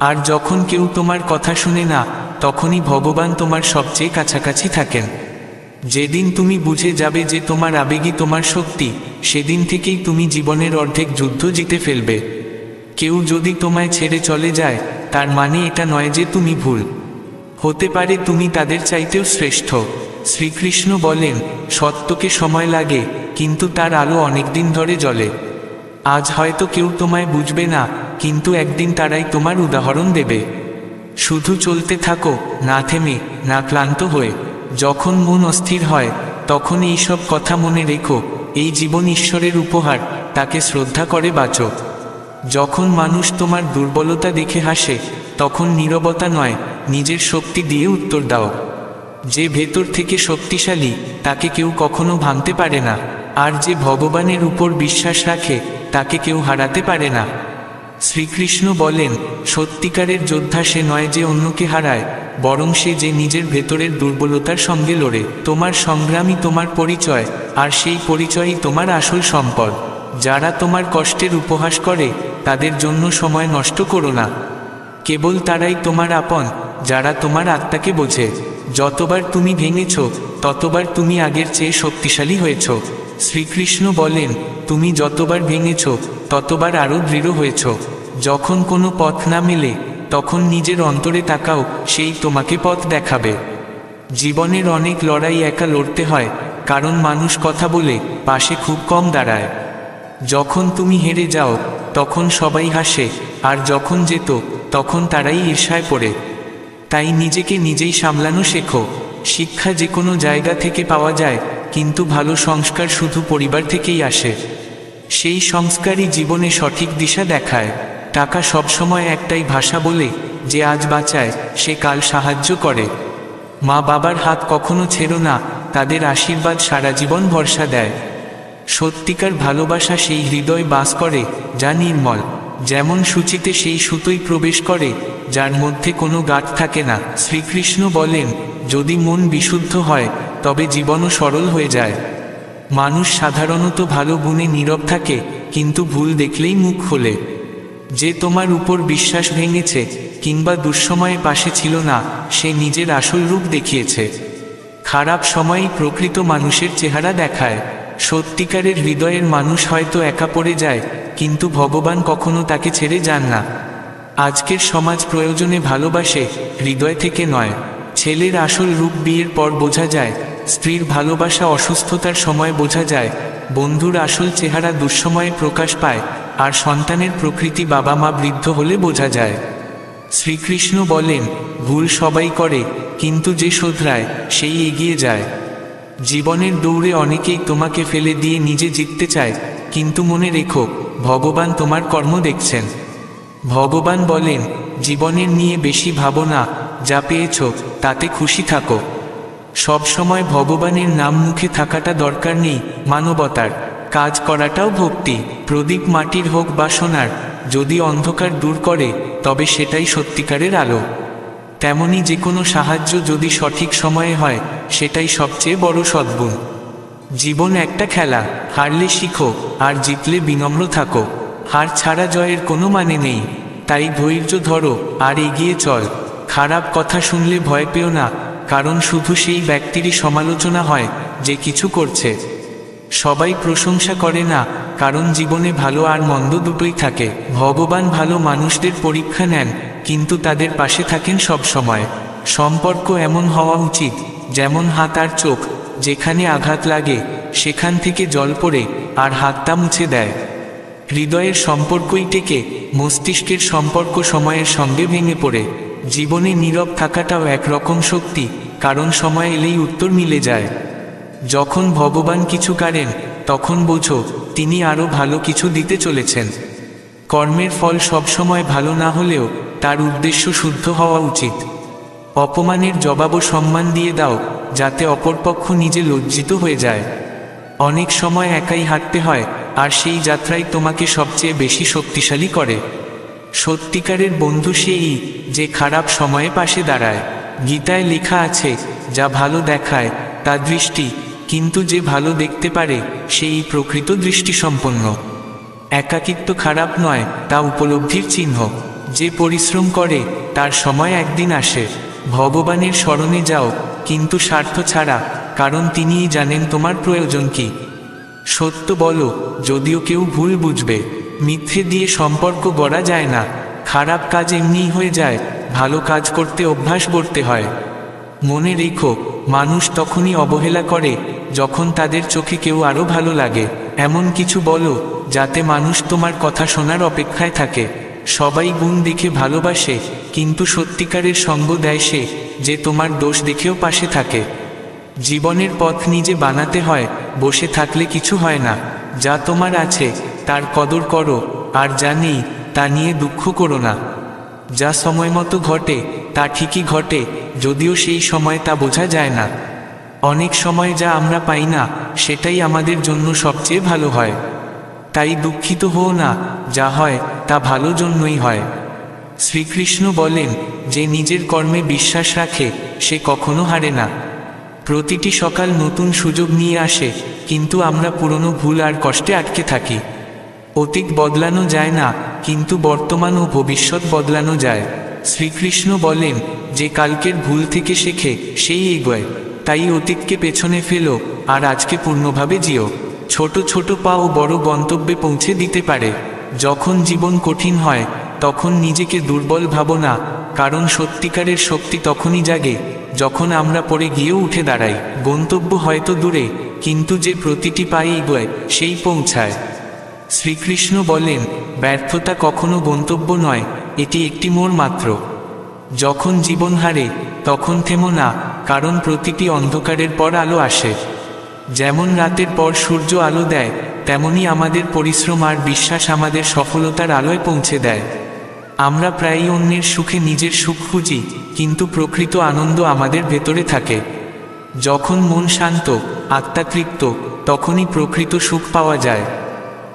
আর যখন কেউ তোমার কথা শুনে না, তখনই ভগবান তোমার সবচেয়ে কাছাকাছি থাকেন। যেদিন তুমি বুঝে যাবে যে তোমার আবেগই তোমার শক্তি, সেদিন থেকেই তুমি জীবনের অর্ধেক যুদ্ধ জিতে ফেলবে। কেউ যদি তোমায় ছেড়ে চলে যায়, তার মানে এটা নয় যে তুমি ভুল। হতে পারে তুমি তাদের চাইতেও শ্রেষ্ঠ। শ্রীকৃষ্ণ বলেন, সত্যকে সময় লাগে, কিন্তু তার আলো অনেক দিন ধরে জ্বলে। আজ হয়তো কেউ তোমায় বুঝবে না, কিন্তু একদিন তারাই তোমার উদাহরণ দেবে। শুধু চলতে থাকো, না থেমে, না ক্লান্ত হয়ে। যখন মন অস্থির হয় তখন এই সব কথা মনে রেখো, এই জীবন ঈশ্বরের উপহার, তাকে শ্রদ্ধা করে বাঁচো। যখন মানুষ তোমার দুর্বলতা দেখে হাসে, তখন নীরবতা নয়, নিজের শক্তি দিয়ে উত্তর দাও। যে ভেতর থেকে শক্তিশালী তাকে কেউ কখনো ভাঙতে পারে না, আর যে ভগবানের উপর বিশ্বাস রাখে তাকে কেউ হারাতে পারে না। শ্রীকৃষ্ণ বলেন, সত্যিকারের যোদ্ধা সে নয় যে অন্যকে হারায়, বরং সে যে নিজের ভেতরের দুর্বলতার সঙ্গে লড়ে। তোমার সংগ্রামই তোমার পরিচয়, আর সেই পরিচয়ই তোমার আসল সম্পদ। যারা তোমার কষ্টের উপহাস করে তাদের জন্য সময় নষ্ট করো না। কেবল তারাই তোমার আপন যারা তোমার আত্মাকে বোঝে। যতবার তুমি ভেঙেছ, ততবার তুমি আগের চেয়ে শক্তিশালী হয়েছ। শ্রীকৃষ্ণ বলেন, তুমি যতবার ভেঙেছ ততবার আরও দৃঢ় হয়েছ। যখন কোনো পথ না মেলে তখন নিজের অন্তরে তাকাও, সেই তোমাকে পথ দেখাবে। জীবনের অনেক লড়াই একা লড়তে হয়, কারণ মানুষ কথা বলে পাশে খুব কম দাঁড়ায়। যখন তুমি হেরে যাও তখন সবাই হাসে, আর যখন যেত তখন তারাই ঈর্ষায় পড়ে। তাই নিজেকে নিজেই সামলানো শেখো। শিক্ষা যে কোনো জায়গা থেকে পাওয়া যায়, কিন্তু ভালো সংস্কার শুধু পরিবার থেকেই আসে। সেই সংস্কারই জীবনে সঠিক দিশা দেখায়। টাকা সবসময় একটাই ভাষা বলে, যে আজ বাঁচায় সে কাল সাহায্য করে। মা বাবার হাত কখনো ছেড়ো না, তাদের আশীর্বাদ সারা জীবন ভরসা দেয়। সত্যিকার ভালোবাসা সেই হৃদয় বাস করে যা নির্মল। যেমন সূচিতে সেই সুতোই প্রবেশ করে যার মধ্যে কোনো গাঁট থাকে না। শ্রীকৃষ্ণ বলেন, যদি মন বিশুদ্ধ হয় তবে জীবনও সরল হয়ে যায়। মানুষ সাধারণত ভালো গুণে নীরব থাকে, কিন্তু ভুল দেখলেই মুখ খোলে। যে তোমার উপর বিশ্বাস ভেঙেছে কিংবা দুঃসময়ে পাশে ছিল না, সে নিজের আসল রূপ দেখিয়েছে। খারাপ সময়ই প্রকৃত মানুষের চেহারা দেখায়। সত্যিকারের হৃদয়ের মানুষ হয়তো একা পড়ে যায়, কিন্তু ভগবান কখনো তাকে ছেড়ে যান না। আজকের সমাজ প্রয়োজনে ভালোবাসে, হৃদয় থেকে নয়। ছেলের আসল রূপ বিয়ের পর বোঝা যায়, স্ত্রীর ভালোবাসা অসুস্থতার সময় বোঝা যায়, বন্ধুর আসল চেহারা দুঃসময়ে প্রকাশ পায়, আর সন্তানের প্রকৃতি বাবা মা বৃদ্ধ হলে বোঝা যায়। শ্রীকৃষ্ণ বলেন, ভুল সবাই করে, কিন্তু যে শোধরায় সেই এগিয়ে যায়। জীবনের দৌড়ে অনেকেই তোমাকে ফেলে দিয়ে নিজে জিততে চায়, কিন্তু মনে রেখো, ভগবান তোমার কর্ম দেখছেন। ভগবান বলেন, জীবনের নিয়ে বেশি ভাবো না, যা পেয়েছ তাতে খুশি থাকো। সব সময় ভগবানের নাম মুখে থাকাটা দরকার নেই, মানবতার কাজ করাটাও ভক্তি। প্রদীপ মাটির হোক বা সোনার, যদি অন্ধকার দূর করে তবে সেটাই সত্যিকারের আলো। তেমনি যে কোনো সাহায্য যদি সঠিক সময়ে হয়, সেটাই সবচেয়ে বড় সদ্গুণ। জীবন একটা খেলা, হারলে শিখো আর জিতলে বিনম্র থাকো। হার ছাড়া জয়ের কোনো মানে নেই, তাই ধৈর্য ধরো আর এগিয়ে চল। খারাপ কথা শুনলে ভয় পেও না, কারণ শুধু সেই ব্যক্তিরই সমালোচনা হয় যে কিছু করছে। সবাই প্রশংসা করে না, কারণ জীবনে ভালো আর মন্দ দুটোই থাকে। ভগবান ভালো মানুষদের পরীক্ষা নেন, কিন্তু তাদের পাশে থাকেন সব সময়। সম্পর্ক এমন হওয়া উচিত যেমন হাত আর চোখ, যেখানে আঘাত লাগে সেখান থেকে জল পড়ে আর হাতটা মুছে দেয়। হৃদয়ের সম্পর্কই টেকে, মস্তিষ্কের সম্পর্ক সময়ের সঙ্গে ভেঙে পড়ে। জীবনে নীরব থাকাটাও একরকম শক্তি, কারণ সময় এলেই উত্তর মিলে যায়। যখন ভগবান কিছু করেন, তখন বোঝো তিনি আরও ভালো কিছু দিতে চলেছেন। কর্মের ফল সবসময় ভালো না হলেও তার উদ্দেশ্য শুদ্ধ হওয়া উচিত। অপমানের জবাবও সম্মান দিয়ে দাও, যাতে অপরপক্ষ নিজে লজ্জিত হয়ে যায়। অনেক সময় একাই হাঁটতে হয়, আর সেই যাত্রাই তোমাকে সবচেয়ে বেশি শক্তিশালী করে। সত্যিকারের বন্ধু সেই যে খারাপ সময়ে পাশে দাঁড়ায়। গীতায় লেখা আছে, যা ভালো দেখায় তা দৃষ্টি, কিন্তু যে ভালো দেখতে পারে সেই প্রকৃত দৃষ্টিসম্পন্ন। একাকিত্ব খারাপ নয়, তা উপলব্ধির চিহ্ন। যে পরিশ্রম করে তার সময় একদিন আসে। ভগবানের শরণে যাও, কিন্তু স্বার্থ ছাড়া, কারণ তিনিই জানেন তোমার প্রয়োজন কি। সত্য বলো, যদিও কেউ ভুল বুঝবে। মিথ্যে দিয়ে সম্পর্ক গড়া যায় না। খারাপ কাজ এমনিই হয়ে যায়, ভালো কাজ করতে অভ্যাস করতে হয়। মনে রেখো, মানুষ তখনই অবহেলা করে যখন তাদের চোখে কেউ আরও ভালো লাগে। এমন কিছু বলো যাতে মানুষ তোমার কথা শোনার অপেক্ষায় থাকে। সবাই গুণ দেখে ভালোবাসে, কিন্তু সত্যিকারের সঙ্গ দেয় সে যে তোমার দোষ দেখেও পাশে থাকে। জীবনের পথ নিজে বানাতে হয়, বসে থাকলে কিছু হয় না। যা তোমার আছে তার কদর করো, আর যা নেই তা নিয়ে দুঃখ করো না। যা সময় মতো ঘটে তা ঠিকই ঘটে, যদিও সেই সময় তা বোঝা যায় না। অনেক সময় যা আমরা পাই না সেটাই আমাদের জন্য সবচেয়ে ভালো হয়। তাই দুঃখিত হও না, যা হয় তা ভালো জন্যই হয়। শ্রীকৃষ্ণ বলেন, যে নিজের কর্মে বিশ্বাস রাখে সে কখনো হারে না। প্রতিটি সকাল নতুন সুযোগ নিয়ে আসে, কিন্তু আমরা পুরনো ভুল আর কষ্টে আটকে থাকি। অতীত বদলানো যায় না, কিন্তু বর্তমান ও ভবিষ্যৎ বদলানো যায়। শ্রীকৃষ্ণ বলেন, যে কালকের ভুল থেকে শেখে সেই এগোয়। তাই অতীতকে পেছনে ফেলো আর আজকে পূর্ণভাবে জিও। ছোট ছোট পা ও বড় গন্তব্যে পৌঁছে দিতে পারে। যখন জীবন কঠিন হয় তখন নিজেকে দুর্বল ভাবো না, কারণ সত্যিকারের শক্তি তখনই জাগে যখন আমরা পড়ে গিয়েও উঠে দাঁড়াই। গন্তব্য হয়তো দূরে, কিন্তু যে প্রতিটি পায়ে এগোয় সেই পৌঁছায়। শ্রীকৃষ্ণ বলেন, ব্যর্থতা কখনো গন্তব্য নয়, এটি একটি মোড় মাত্র। যখন জীবন হারে তখন থেমো না, কারণ প্রতিটি অন্ধকারের পর আলো আসে। যেমন রাতের পর সূর্য আলো দেয়, তেমনি আমাদের পরিশ্রম আর বিশ্বাস আমাদের সফলতার আলোয় পৌঁছে দেয়। আমরা প্রায়ই অন্যের সুখে নিজের সুখ খুঁজি, কিন্তু প্রকৃত আনন্দ আমাদের ভেতরে থাকে। যখন মন শান্ত, আত্মা তৃপ্ত, তখনই প্রকৃত সুখ পাওয়া যায়।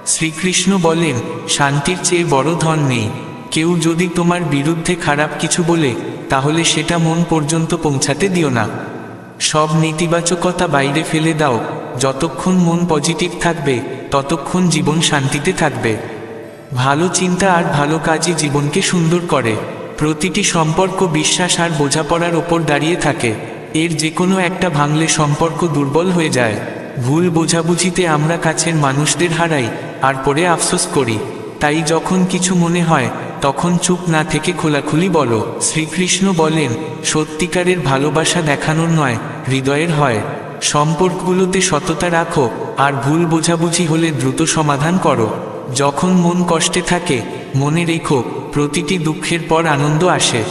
শ্রীকৃষ্ণ বলেন, শান্তির চেয়ে বড় ধন নেই। কেউ যদি তোমার বিরুদ্ধে খারাপ কিছু বলে, তাহলে সেটা মন পর্যন্ত পৌঁছাতে দিও না। সব নেতিবাচকতা বাইরে ফেলে দাও। যতক্ষণ মন পজিটিভ থাকবে ততক্ষণ জীবন শান্তিতে থাকবে। ভালো চিন্তা আর ভালো কাজই জীবনকে সুন্দর করে। প্রতিটি সম্পর্ক বিশ্বাস আর বোঝাপড়ার ওপর দাঁড়িয়ে থাকে। এর যে কোনো একটা ভাঙলে সম্পর্ক দুর্বল হয়ে যায়। ভুল বোঝাবুঝিতে আমরা কাছের মানুষদের হারাই আর পরে আফসোস করি। তাই যখন কিছু মনে হয় তখন চুপ না থেকে খোলাখুলি বলো। শ্রীকৃষ্ণ বলেন, সত্যিকারের ভালোবাসা দেখানোর নয়, হৃদয়ের হয়। সম্পর্কগুলোতে সততা রাখো, আর ভুল বোঝাবুঝি হলে দ্রুত সমাধান করো। যখন মন কষ্টে থাকে, মনে রেখো, প্রতিটি দুঃখের পর আনন্দ আসে।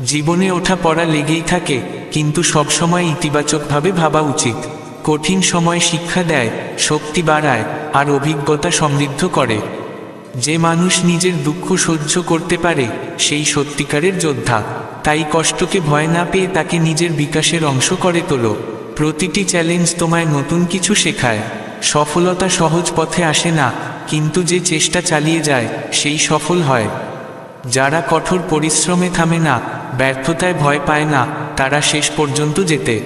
জীবনে ওঠা পড়া লেগেই থাকে, কিন্তু সবসময় ইতিবাচকভাবে ভাবা উচিত। কঠিন সময় শিক্ষা দেয়, শক্তি বাড়ায়, আর অভিজ্ঞতা সমৃদ্ধ করে। যে মানুষ নিজের দুঃখ সহ্য করতে পারে, সেই সত্যিকারের যোদ্ধা। তাই কষ্টকে ভয় না পেয়ে তাকে নিজের বিকাশের অংশ করে তোলো। প্রতিটি চ্যালেঞ্জ তোমায় নতুন কিছু শেখায়। সফলতা সহজ পথে আসে না, কিন্তু যে চেষ্টা চালিয়ে যায় সেই সফল হয়। যারা কঠোর পরিশ্রমে থামে না, ব্যর্থতায় ভয় পায় না, তারা শেষ পর্যন্ত জেতে।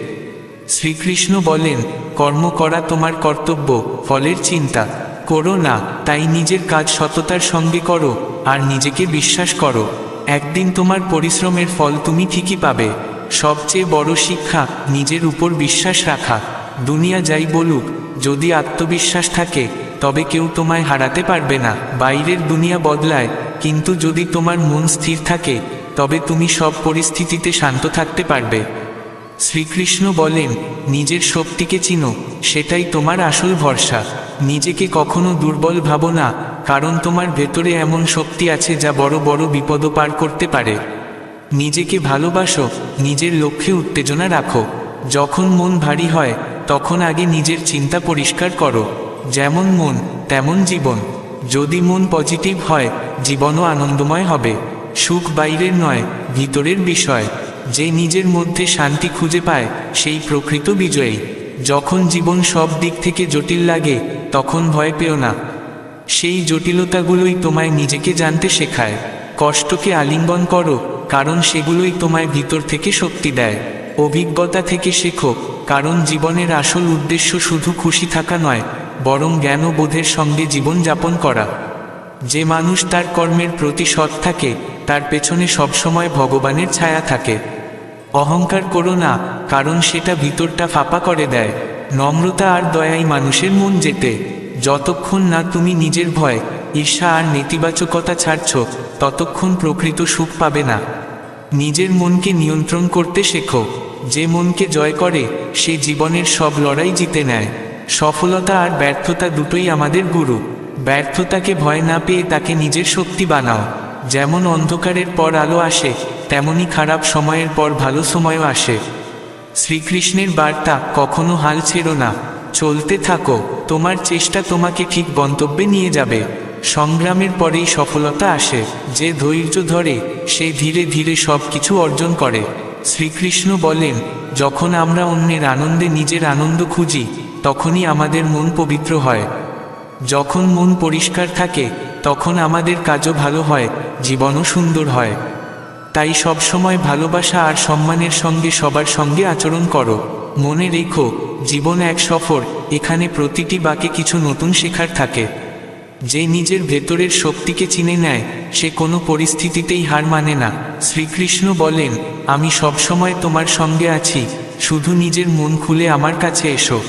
শ্রীকৃষ্ণ বলেন, কর্ম করা তোমার কর্তব্য, ফলের চিন্তা করো না। তাই নিজের কাজ সততার সঙ্গে করো, আর নিজেকে বিশ্বাস করো। একদিন তোমার পরিশ্রমের ফল তুমি ঠিকই পাবে। সবচেয়ে বড় শিক্ষা, নিজের উপর বিশ্বাস রাখা। দুনিয়া যাই বলুক, যদি আত্মবিশ্বাস থাকে, তবে কেউ তোমায় হারাতে পারবে না। বাইরের দুনিয়া বদলায়, কিন্তু যদি তোমার মন স্থির থাকে, তবে তুমি সব পরিস্থিতিতে শান্ত থাকতে পারবে। শ্রীকৃষ্ণ বলেন, নিজের শক্তিকে চিনো, সেটাই তোমার আসল ভরসা। নিজেকে কখনো দুর্বল ভাবো না, কারণ তোমার ভেতরে এমন শক্তি আছে যা বড় বড় বিপদও পার করতে পারে। নিজেকে ভালোবাসো, নিজের লক্ষ্যে উত্তেজনা রাখো। যখন মন ভারী হয়, তখন আগে নিজের চিন্তা পরিষ্কার করো। যেমন মন, তেমন জীবন। যদি মন পজিটিভ হয়, জীবনও আনন্দময় হবে। সুখ বাইরের নয়, ভিতরের বিষয়। যে নিজের মধ্যে শান্তি খুঁজে পায়, সেই প্রকৃত বিজয়ী। যখন জীবন সব দিক থেকে জটিল লাগে, তখন ভয় পেও না। সেই জটিলতাগুলোই তোমায় নিজেকে জানতে শেখায়। কষ্টকে আলিঙ্গন করো, কারণ সেগুলোই তোমায় ভিতর থেকে শক্তি দেয়। অভিজ্ঞতা থেকে শেখো, কারণ জীবনের আসল উদ্দেশ্য শুধু খুশি থাকা নয়, বরং জ্ঞান ও বোধের সঙ্গে জীবন যাপন করা। যে মানুষ তার কর্মের প্রতি সৎ থাকে, তার পেছনে সবসময় ভগবানের ছায়া থাকে। অহংকার করো না, কারণ সেটা ভিতরটা ফাঁপা করে দেয়। নম্রতা আর দয়াই মানুষের মন জেতে। যতক্ষণ না তুমি নিজের ভয়, ঈর্ষা আর নেতিবাচকতা ছাড়ছ, ততক্ষণ প্রকৃত সুখ পাবে না। নিজের মনকে নিয়ন্ত্রণ করতে শেখো। যে মনকে জয় করে, সে জীবনের সব লড়াই জিতে নেয়। সফলতা আর ব্যর্থতা দুটোই আমাদের গুরু। ব্যর্থতাকে ভয় না পেয়ে তাকে নিজের শক্তি বানাও। যেমন অন্ধকারের পর আলো আসে, তেমনি খারাপ সময়ের পর ভালো সময়ও আসে। শ্রীকৃষ্ণের বার্তা, কখনো হাল ছেড়ো না, চলতে থাকো। তোমার চেষ্টা তোমাকে ঠিক গন্তব্যে নিয়ে যাবে। সংগ্রামের পরেই সফলতা আসে। যে ধৈর্য ধরে, সে ধীরে ধীরে সব কিছু অর্জন করে। শ্রীকৃষ্ণ বলেন, যখন আমরা অন্যের আনন্দে নিজের আনন্দ খুঁজি, তখনই আমাদের মন পবিত্র হয়। যখন মন পরিষ্কার থাকে, তখন আমাদের কাজও ভালো হয়, জীবনও সুন্দর হয়। তাই সবসময় ভালোবাসা আর সম্মানের সঙ্গে সবার সঙ্গে আচরণ করো। মনে রেখো, জীবন এক সফর, এখানে প্রতিটি বাঁকে কিছু নতুন শেখার থাকে। যে নিজের ভেতরের শক্তিকে চিনে নেয়, সে কোনো পরিস্থিতিতেই হার মানে না। শ্রীকৃষ্ণ বলেন, আমি সবসময় তোমার সঙ্গে আছি, শুধু নিজের মন খুলে আমার কাছে এসো।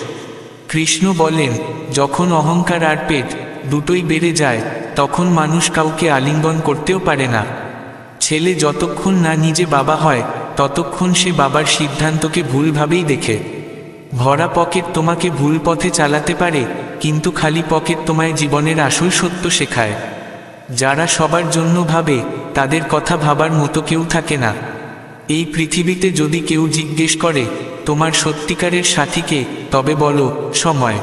কৃষ্ণ বলেন, যখন অহংকার আর পেট দুটোই বেড়ে যায়, তখন মানুষ কাউকে আলিঙ্গন করতেও পারে না। ছেলে যতক্ষণ না নিজে বাবা হয়, ততক্ষণ সে বাবার সিদ্ধান্তকে ভুলভাবেই দেখে। ভরা পকেট তোমাকে ভুল পথে চালাতে পারে, কিন্তু খালি পকেট তোমায় জীবনের আসল সত্য শেখায়। যারা সবার জন্য ভাবে, তাদের কথা ভাবার মতো কেউ থাকে না। এই পৃথিবীতে যদি কেউ জিজ্ঞেস করে, তোমার সত্যিকারের সাথীকে, তবে বলো, সময়।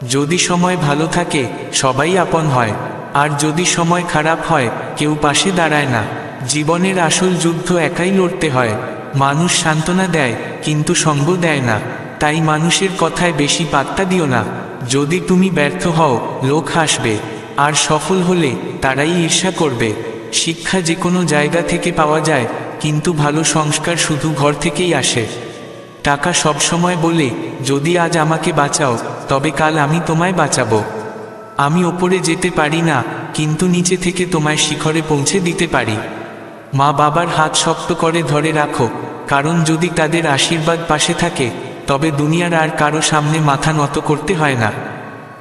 যদি সময় ভালো থাকে, সবাই আপন হয়। আর যদি সময় খারাপ হয়, কেউ পাশে দাঁড়ায় না। জীবনের আসল যুদ্ধ একাই লড়তে হয়। মানুষ সান্ত্বনা দেয়, কিন্তু সঙ্গ দেয় না। তাই মানুষের কথায় বেশি পাত্তা দিও না। যদি তুমি ব্যর্থ হও, লোক হাসবে, আর সফল হলে তারাই ঈর্ষা করবে। শিক্ষা যে কোনো জায়গা থেকে পাওয়া যায়, কিন্তু ভালো সংস্কার শুধু ঘর থেকেই আসে। টাকা সবসময় বলে, যদি আজ আমাকে বাঁচাও, তবে কাল আমি তোমায় বাঁচাবো। আমি ওপরে যেতে পারি না, কিন্তু নিচে থেকে তোমায় শিখরে পৌঁছে দিতে পারি। মা বাবার হাত শক্ত করে ধরে রাখো, কারণ যদি তাদের আশীর্বাদ পাশে থাকে, তবে দুনিয়ার আর কারো সামনে মাথা নত করতে হয় না।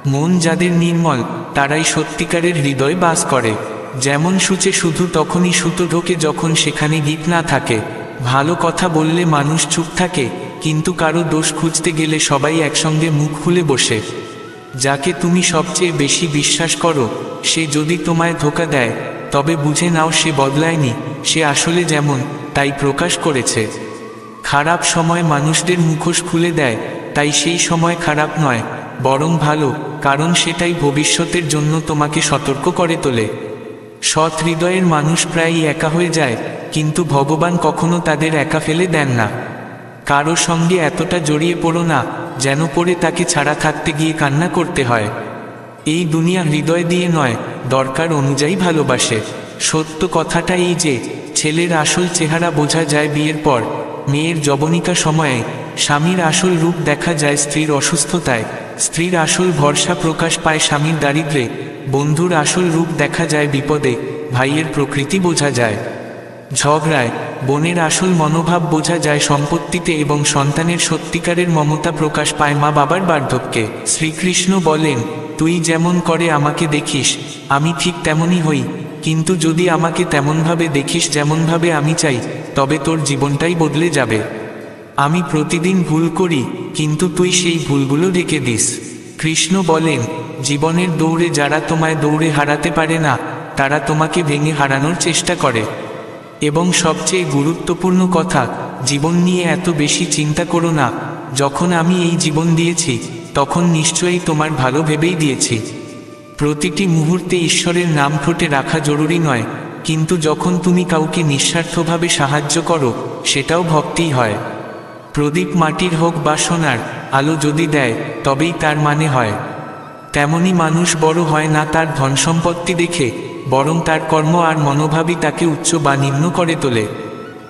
মন যাদের নির্মল, তারাই সত্যিকারের হৃদয় বাস করে। যেমন সূচে শুধু তখনই সুতো ঢোকে যখন সেখানে গিট না থাকে। ভালো কথা বললে মানুষ চুপ থাকে, কিন্তু কারো দোষ খুঁজতে গেলে সবাই একসঙ্গে মুখ খুলে বসে। যাকে তুমি সবচেয়ে বেশি বিশ্বাস করো, সে যদি তোমায় ধোঁকা দেয়, তবে বুঝে নাও সে বদলায়নি, সে আসলে যেমন তাই প্রকাশ করেছে। খারাপ সময় মানুষদের মুখোশ খুলে দেয়, তাই সেই সময় খারাপ নয়, বরং ভালো, কারণ সেটাই ভবিষ্যতের জন্য তোমাকে সতর্ক করে তোলে। সৎ হৃদয়ের মানুষ প্রায়ই একা হয়ে যায়, কিন্তু ভগবান কখনো তাদের একা ফেলে দেন না। কারো সঙ্গে এতটা জড়িয়ে পড়ো না যেন পড়ে তাকে ছাড়া থাকতে গিয়ে কান্না করতে হয়। এই দুনিয়া হৃদয় দিয়ে নয়, দরকার অনুযায়ী ভালোবাসে। সত্য কথাটা এই যে, ছেলের আসল চেহারা বোঝা যায় বিয়ের পর, মেয়ের যবনিকা সময়ে, স্বামীর আসল রূপ দেখা যায় স্ত্রীর অসুস্থতায়, স্ত্রীর আসল ভরসা প্রকাশ পায় স্বামীর দারিদ্র্যে, বন্ধুর আসল রূপ দেখা যায় বিপদে, ভাইয়ের প্রকৃতি বোঝা যায় ঝগড়ায়, বোনের আসল মনোভাব বোঝা যায় সম্পত্তিতে এবং সন্তানের সত্যিকারের মমতা প্রকাশ পায় মা বাবার বার্ধক্যে। শ্রীকৃষ্ণ বলেন, তুই যেমন করে আমাকে দেখিস, আমি ঠিক তেমনই হই, কিন্তু যদি আমাকে তেমনভাবে দেখিস যেমনভাবে আমি চাই, তবে তোর জীবনটাই বদলে যাবে। আমি প্রতিদিন ভুল করি, কিন্তু তুই সেই ভুলগুলো ঢেকে দিস। কৃষ্ণ বলেন, জীবনের দৌড়ে যারা তোমায় দৌড়ে হারাতে পারে না, তারা তোমাকে ভেঙে হারানোর চেষ্টা করে। এবং সবচেয়ে গুরুত্বপূর্ণ কথা, জীবন নিয়ে এত বেশি চিন্তা করো না। যখন আমি এই জীবন দিয়েছি, তখন নিশ্চয়ই তোমার ভালো ভেবেই দিয়েছি। প্রতিটি মুহূর্তে ঈশ্বরের নাম ঠোঁটে রাখা জরুরি নয়, কিন্তু যখন তুমি কাউকে নিঃস্বার্থভাবে সাহায্য করো, সেটাও ভক্তিই হয়। প্রদীপ মাটির হোক বা সোনার, আলো যদি দেয়, তবেই তার মানে হয়। তেমনি মানুষ বড় হয় না তার ধনসম্পত্তি দেখে, বরং তার কর্ম আর মনোভাবই তাকে উচ্চ বা নিম্ন করে তোলে।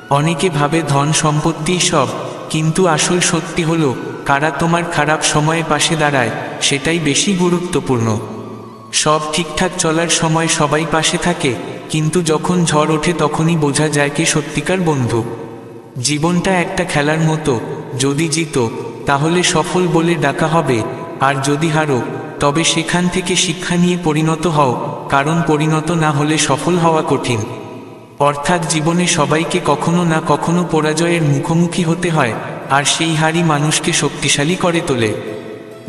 অনেকে ভাবে ধন সম্পত্তিই সব, কিন্তু আসল সত্যি হলো, কারা তোমার খারাপ সময়ে পাশে দাঁড়ায়, সেটাই বেশি গুরুত্বপূর্ণ। সব ঠিকঠাক চলার সময় সবাই পাশে থাকে, কিন্তু যখন ঝড় ওঠে তখনই বোঝা যায় কে সত্যিকার বন্ধু। জীবনটা একটা খেলার মতো, যদি জিতো তাহলে সফল বলে ডাকা হবে, আর যদি হারো তবে সেখান থেকে শিক্ষা নিয়ে পরিণত হও, কারণ পরিণত না হলে সফল হওয়া কঠিন। অর্থাৎ জীবনে সবাইকে কখনো না কখনো পরাজয়ের মুখোমুখি হতে হয়, আর সেই হারই মানুষকে শক্তিশালী করে তোলে।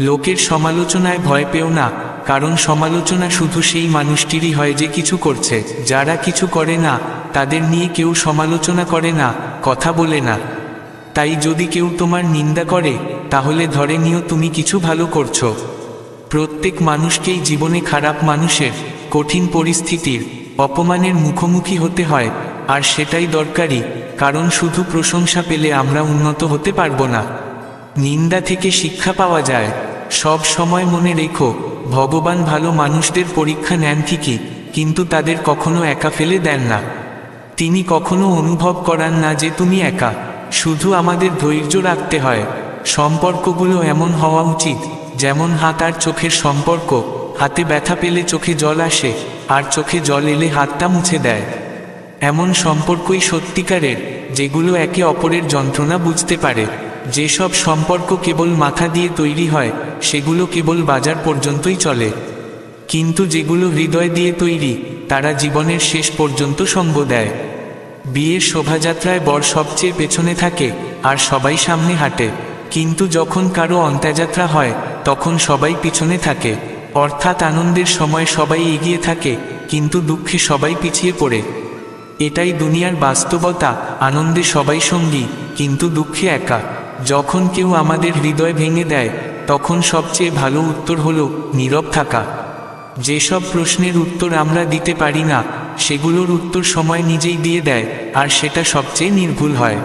লোকের সমালোচনায় ভয় পেও না, কারণ সমালোচনা শুধু সেই মানুষটিরই হয় যে কিছু করছে। যারা কিছু করে না, তাদের নিয়ে কেউ সমালোচনা করে না, কথা বলে না। তাই যদি কেউ তোমার নিন্দা করে, তাহলে ধরে নিও তুমি কিছু ভালো করছো। প্রত্যেক মানুষকেই জীবনে খারাপ মানুষের, কঠিন পরিস্থিতির, অপমানের মুখোমুখি হতে হয়, আর সেটাই দরকারি, কারণ শুধু প্রশংসা পেলে আমরা উন্নত হতে পারবো না। নিন্দা থেকে শিক্ষা পাওয়া যায়। সব সময় মনে রেখো, ভগবান ভালো মানুষদের পরীক্ষা নেন ঠিকই, কিন্তু তাদের কখনো একা ফেলে দেন না। তিনি কখনো অনুভব করান না যে তুমি একা। শুধু আমাদের ধৈর্য রাখতে হয়। সম্পর্কগুলো এমন হওয়া উচিত যেমন হাত আর চোখের সম্পর্ক। হাতে ব্যথা পেলে চোখে জল আসে, আর চোখে জল এলে হাতটা মুছে দেয়। এমন সম্পর্কই সত্যিকারের, যেগুলো একে অপরের যন্ত্রণা বুঝতে পারে। যেসব সম্পর্ক কেবল মাথা দিয়ে তৈরি হয়, সেগুলো কেবল বাজার পর্যন্তই চলে, কিন্তু যেগুলো হৃদয় দিয়ে তৈরি, তারা জীবনের শেষ পর্যন্ত সঙ্গ দেয়। বিয়ের শোভাযাত্রায় বর সবচেয়ে পেছনে থাকে, আর সবাই সামনে হাঁটে, কিন্তু যখন কারো অন্ত্যযাত্রা হয়, তখন সবাই পিছনে থাকে। অর্থাৎ আনন্দের সময় সবাই এগিয়ে থাকে, কিন্তু দুঃখে সবাই পিছিয়ে পড়ে। এটাই দুনিয়ার বাস্তবতা। আনন্দে সবাই সঙ্গী, কিন্তু দুঃখে একা। যখন কেউ আমাদের হৃদয় ভেঙে দেয়, তখন সবচেয়ে ভালো উত্তর হলো নীরব থাকা। যেসব প্রশ্নের উত্তর আমরা দিতে পারি না, সেগুলোর উত্তর সময় নিজেই দিয়ে দেয়, আর সেটা সবচেয়ে নির্ভুল হয়।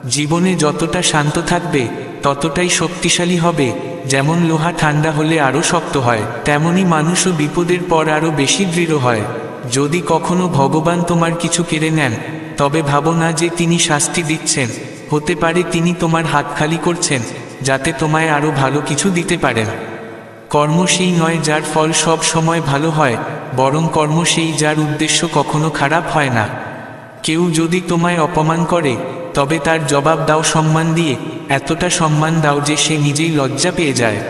জীবনে যতটা শান্ত থাকবে, ততটাই শক্তিশালী হবে। যেমন লোহা ঠান্ডা হলে আরও শক্ত হয়, তেমনি মানুষও বিপদের পর আরও বেশি দৃঢ় হয়। যদি কখনো ভগবান তোমার কিছু কেড়ে নেন, তবে ভাবো না যে তিনি শাস্তি দিচ্ছেন। হতে পারে তিনি তোমার হাত খালি করছেন, যাতে তোমায় আরও ভালো কিছু দিতে পারেন। কর্ম সেই নয় যার ফল সব সময় ভালো হয়, বরং কর্ম সেই যার উদ্দেশ্য কখনো খারাপ হয় না। কেউ যদি তোমায় অপমান করে, তবে তার জবাব দাও সম্মান দিয়ে। এতটা সম্মান দাও যে সে নিজেই লজ্জা পেয়ে যায়।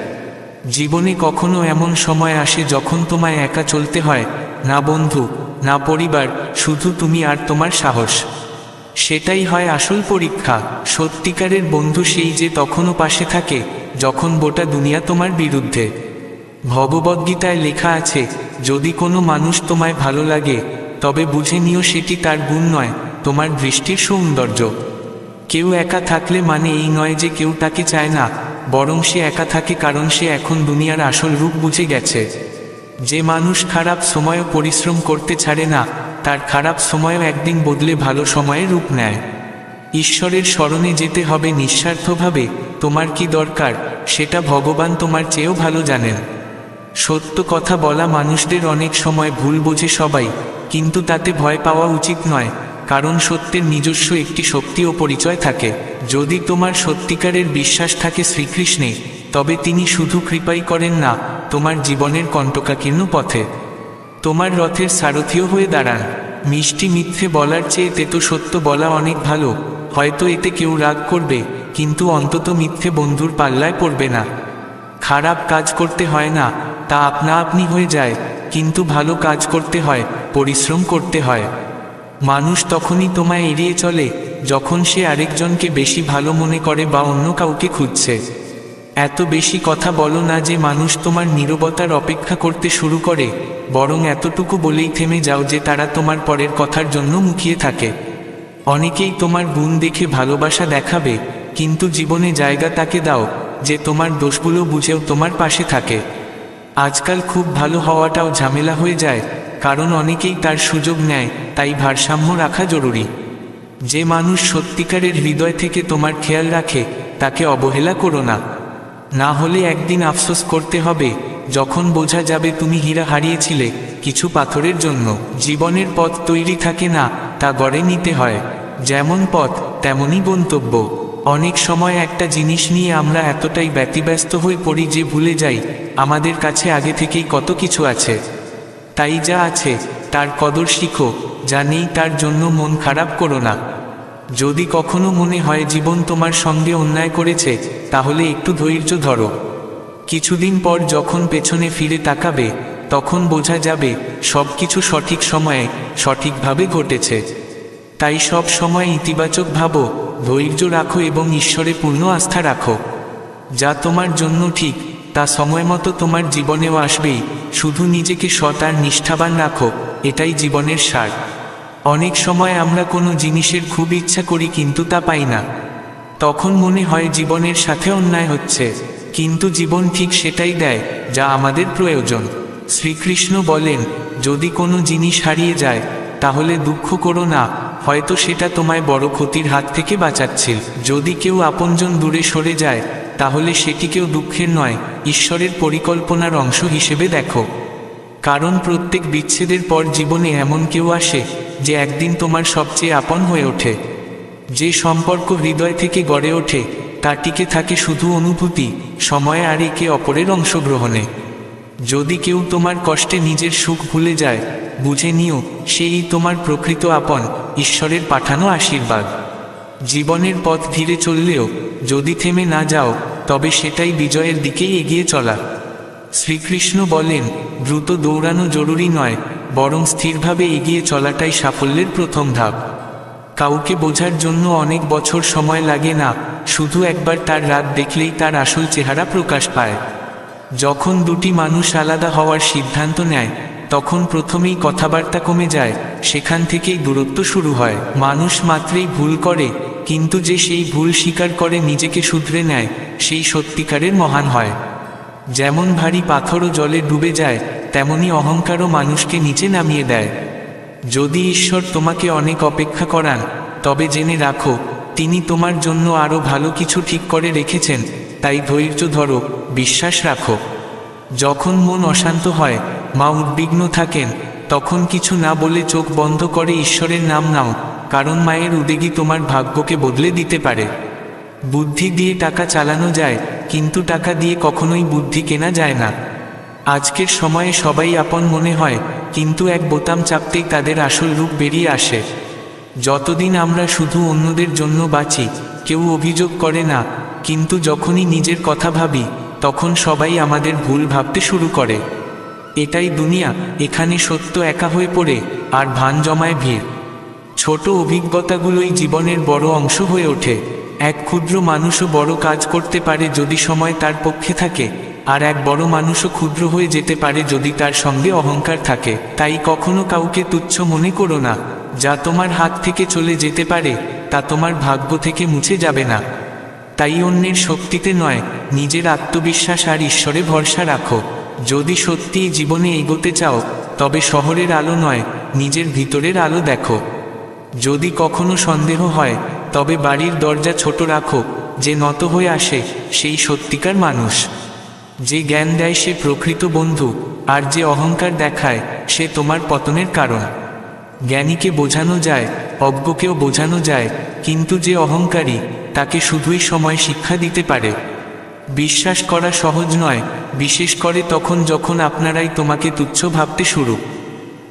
জীবনে কখনো এমন সময় আসে যখন তোমায় একা চলতে হয়, না বন্ধু, না পরিবার, শুধু তুমি আর তোমার সাহস। সেটাই হয় আসল পরীক্ষা। সত্যিকারের বন্ধু সেই যে তখনও পাশে থাকে যখন গোটা দুনিয়া তোমার বিরুদ্ধে। ভগবদ্গীতায় লেখা আছে, যদি কোনো মানুষ তোমায় ভালো লাগে তবে বুঝে নিও সেটি তার গুণ নয়, তোমার দৃষ্টির সৌন্দর্য। কেউ একা থাকলে মানে এই নয় যে কেউ তাকে চায় না, বরং সে একা থাকে কারণ সে এখন দুনিয়ার আসল রূপ বুঝে গেছে। যে মানুষ খারাপ সময়ও পরিশ্রম করতে ছাড়ে না, তার খারাপ সময়ও একদিন বদলে ভালো সময়ে রূপ নেয়। ঈশ্বরের শরণে যেতে হবে নিঃস্বার্থভাবে। তোমার কি দরকার সেটা ভগবান তোমার চেয়েও ভালো জানেন। সত্য কথা বলা মানুষদের অনেক সময় ভুল বোঝে সবাই, কিন্তু তাতে ভয় পাওয়া উচিত নয়, কারণ সত্যের নিজস্ব একটি শক্তি ও পরিচয় থাকে। যদি তোমার সত্যিকারের বিশ্বাস থাকে শ্রীকৃষ্ণে, তবে তিনি শুধু কৃপাই করেন না, তোমার জীবনের কণ্টকাকীর্ণ পথে তোমার রথের সারথিও হয়ে দাঁড়ান। মিষ্টি মিথ্যে বলার চেয়ে তেতো সত্য বলা অনেক ভালো। হয়তো এতে কেউ রাগ করবে, কিন্তু অন্তত মিথ্যে বন্ধুর পাল্লায় পড়বে না। খারাপ কাজ করতে হয় না, তা আপনা আপনি হয়ে যায়, কিন্তু ভালো কাজ করতে হয়, পরিশ্রম করতে হয়। মানুষ তখনই তোমায় এড়িয়ে চলে যখন সে আরেকজনকে বেশি ভালো মনে করে বা অন্য কাউকে খুঁজছে। এত বেশি কথা বলো না যে মানুষ তোমার নীরবতার অপেক্ষা করতে শুরু করে, বরং এতটুকু বলেই থেমে যাও যে তারা তোমার পরের কথার জন্য মুখিয়ে থাকে। অনেকেই তোমার গুণ দেখে ভালোবাসা দেখাবে, কিন্তু জীবনে জায়গা তাকে দাও যে তোমার দোষগুলো বুঝেও তোমার পাশে থাকে। আজকাল খুব ভালো হওয়াটাও ঝামেলা হয়ে যায়, কারণ অনেকেই তার সুযোগ নেয়, তাই ভারসাম্য রাখা জরুরি। যে মানুষ সত্যিকারের হৃদয় থেকে তোমার খেয়াল রাখে তাকে অবহেলা করো না, না হলে একদিন আফসোস করতে হবে যখন বোঝা যাবে তুমি হীরা হারিয়েছিলে কিছু পাথরের জন্য। জীবনের পথ তৈরি থাকে না, তা গড়ে নিতে হয়। যেমন পথ তেমনই গন্তব্য। অনেক সময় একটা জিনিস নিয়ে আমরা এতটাই ব্যতিব্যস্ত হয়ে পড়ি যে ভুলে যাই আমাদের কাছে আগে থেকেই কত কিছু আছে। তাই যা আছে তার কদর শিখো, যা নেই তার জন্য মন খারাপ করো না। যদি কখনো মনে হয় জীবন তোমার সঙ্গে অন্যায় করেছে, তাহলে একটু ধৈর্য ধরো। কিছুদিন পর যখন পেছনে ফিরে তাকাবে, তখন বোঝা যাবে সব কিছু সঠিক সময়ে সঠিকভাবে ঘটেছে। তাই সব সময় ইতিবাচক ভাবো, ধৈর্য রাখো এবং ঈশ্বরে পূর্ণ আস্থা রাখো। যা তোমার জন্য ঠিক তা সময়মতো তোমার জীবনেও আসবেই। শুধু নিজেকে সৎ আর নিষ্ঠাবান রাখো, এটাই জীবনের সার। অনেক সময় আমরা কোনো জিনিসের খুব ইচ্ছা করি কিন্তু তা পাই না, তখন মনে হয় জীবনের সাথে অন্যায় হচ্ছে, কিন্তু জীবন ঠিক সেটাই দেয় যা আমাদের প্রয়োজন। শ্রীকৃষ্ণ বলেন, যদি কোনো জিনিস হারিয়ে যায় তাহলে দুঃখ করো না, হয়তো সেটা তোমায় বড় ক্ষতির হাত থেকে বাঁচাচ্ছিল। যদি কেউ আপনজন দূরে সরে যায়, তাহলে সেটিকেও দুঃখের নয়, ঈশ্বরের পরিকল্পনার অংশ হিসেবে দেখো। কারণ প্রত্যেক বিচ্ছেদের পর জীবনে এমন কেউ আসে যে একদিন তোমার সবচেয়ে আপন হয়ে ওঠে। যে সম্পর্ক হৃদয় থেকে গড়ে ওঠে তা টিকে থাকে শুধু অনুভূতি, সময় আর একে অপরের অংশগ্রহণে। যদি কেউ তোমার কষ্টে নিজের সুখ ভুলে যায়, বুঝে নিও সেই তোমার প্রকৃত আপন, ঈশ্বরের পাঠানো আশীর্বাদ। জীবনের পথ ধীরে চললেও যদি থেমে না যাও, তবে সেটাই বিজয়ের দিকেই এগিয়ে চলা। শ্রীকৃষ্ণ বলেন, দ্রুত দৌড়ানো জরুরি নয়, বরং স্থিরভাবে এগিয়ে চলাটাই সাফল্যের প্রথম ধাপ। কাউকে বোঝার জন্য অনেক বছর সময় লাগে না, শুধু একবার তার রাগ দেখলেই তার আসল চেহারা প্রকাশ পায়। যখন দুটি মানুষ আলাদা হওয়ার সিদ্ধান্ত নেয়, তখন প্রথমেই কথাবার্তা কমে যায়, সেখান থেকেই দূরত্ব শুরু হয়। মানুষ মাত্রই ভুল করে, কিন্তু যে সেই ভুল স্বীকার করে নিজেকে শুধরে নেয়, সেই সত্যিকারের মহান হয়। যেমন ভারী পাথরও জলে ডুবে যায়, তেমনি অহংকারও মানুষকে নিচে নামিয়ে দেয়। যদি ঈশ্বর তোমাকে অনেক অপেক্ষা করান, তবে জেনে রাখো তিনি তোমার জন্য আরও ভালো কিছু ঠিক করে রেখেছেন। তাই ধৈর্য ধরো, বিশ্বাস রাখো। যখন মন অশান্ত হয়, মা উদ্বিগ্ন থাকেন, তখন কিছু না বলে চোখ বন্ধ করে ঈশ্বরের নাম নাও, কারণ মায়ের উদ্বেগই তোমার ভাগ্যকে বদলে দিতে পারে। বুদ্ধি দিয়ে টাকা চালানো যায়, কিন্তু টাকা দিয়ে কখনোই বুদ্ধি কেনা যায় না। আজকের সময়ে সবাই আপন মনে হয়, কিন্তু এক বোতাম চাপতেই তাদের আসল রূপ বেরিয়ে আসে। যতদিন আমরা শুধু অন্যদের জন্য বাঁচি, কেউ অভিযোগ করে না, কিন্তু যখনই নিজের কথা ভাবি, তখন সবাই আমাদের ভুল ভাবতে শুরু করে। এটাই দুনিয়া, এখানে সত্য একা হয়ে পড়ে আর ভান জমায় ভিড়। ছোট অভিজ্ঞতাগুলোই জীবনের বড় অংশ হয়ে ওঠে। এক ক্ষুদ্র মানুষও বড় কাজ করতে পারে যদি সময় তার পক্ষে থাকে, আর এক বড় মানুষও ক্ষুদ্র হয়ে যেতে পারে যদি তার সঙ্গে অহংকার থাকে। তাই কখনো কাউকে তুচ্ছ মনে করো না। যা তোমার হাত থেকে চলে যেতে পারে তা তোমার ভাগ্য থেকে মুছে যাবে না। তাই অন্যের শক্তিতে নয়, নিজের আত্মবিশ্বাস আর ঈশ্বরে ভরসা রাখো। যদি সত্যিই জীবনে এগোতে চাও, তবে শহরের আলো নয়, নিজের ভিতরের আলো দেখো। যদি কখনো সন্দেহ হয়, তবে বাড়ির দরজা ছোট রাখো। যে নত হয়ে আসে সেই সত্যিকার মানুষ। যে জ্ঞান দেয় সে প্রকৃত বন্ধু, আর যে অহংকার দেখায় সে তোমার পতনের কারণ। জ্ঞানীকে বোঝানো যায়, অজ্ঞকেও বোঝানো যায়, কিন্তু যে অহংকারী তাকে শুধুই সময় শিক্ষা দিতে পারে। বিশ্বাস করা সহজ নয়, বিশেষ করে তখন যখন আপনারাই তোমাকে তুচ্ছ ভাবতে শুরু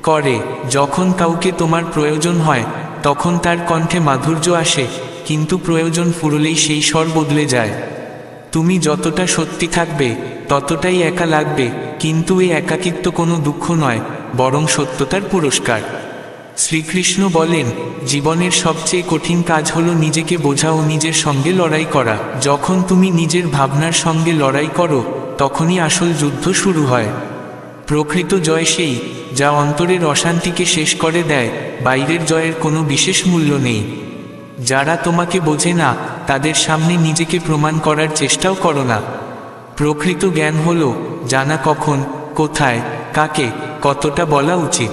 করে। যখন কাউকে তোমার প্রয়োজন হয় তখন তার কণ্ঠে মাধুর্য আসে, কিন্তু প্রয়োজন ফুরলেই সেই স্বর বদলে যায়। তুমি যতটা সত্যি থাকবে ততটাই একা লাগবে, কিন্তু এই একাকিত্ব কোনো দুঃখ নয়, বরং সত্যতার পুরস্কার। শ্রীকৃষ্ণ বলেন, জীবনের সবচেয়ে কঠিন কাজ হলো নিজেকে বোঝা ও নিজের সঙ্গে লড়াই করা। যখন তুমি নিজের ভাবনার সঙ্গে লড়াই করো, তখনই আসল যুদ্ধ শুরু হয়। প্রকৃত জয় সেই, যা অন্তরের অশান্তিকে শেষ করে দেয়। বাইরের জয়ের কোনো বিশেষ মূল্য নেই। যারা তোমাকে বোঝে না তাদের সামনে নিজেকে প্রমাণ করার চেষ্টাও করো না। প্রকৃত জ্ঞান হলো জানা কখন, কোথায়, কাকে, কতটা বলা উচিত।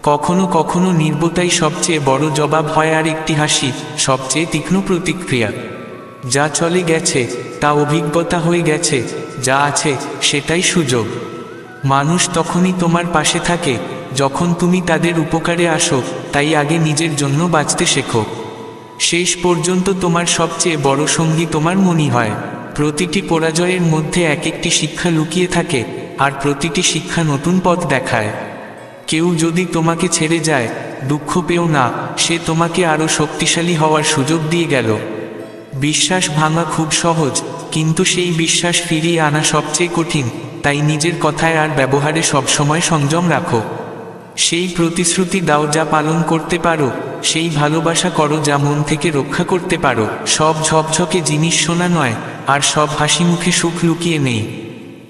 কখনো কখনো নির্বতাই সবচেয়ে বড় জবাব হয়, আর একটি হাসি সবচেয়ে তীক্ষ্ণ প্রতিক্রিয়া। যা চলে গেছে তা অভিজ্ঞতা হয়ে গেছে, যা আছে সেটাই সুযোগ। মানুষ তখনই তোমার পাশে থাকে যখন তুমি তাদের উপকারে আসো। তাই আগে নিজের জন্য বাঁচতে শেখো। শেষ পর্যন্ত তোমার সবচেয়ে বড় সঙ্গী তোমার মনই হয়। প্রতিটি পরাজয়ের মধ্যে এক একটি শিক্ষা লুকিয়ে থাকে, আর প্রতিটি শিক্ষা নতুন পথ দেখায়। কেউ যদি তোমাকে ছেড়ে যায়, দুঃখ পেও না, সে তোমাকে আরও শক্তিশালী হওয়ার সুযোগ দিয়ে গেল। বিশ্বাস ভাঙা খুব সহজ, কিন্তু সেই বিশ্বাস ফিরিয়ে আনা সবচেয়ে কঠিন। তাই নিজের কথায় আর ব্যবহারে সবসময় সংযম রাখো। সেই প্রতিশ্রুতি দাও যা পালন করতে পারো, সেই ভালোবাসা করো যা মন থেকে রক্ষা করতে পারো। সব ঝকঝকে জিনিস সোনা নয়, আর সব হাসি মুখে সুখ লুকিয়ে নেই।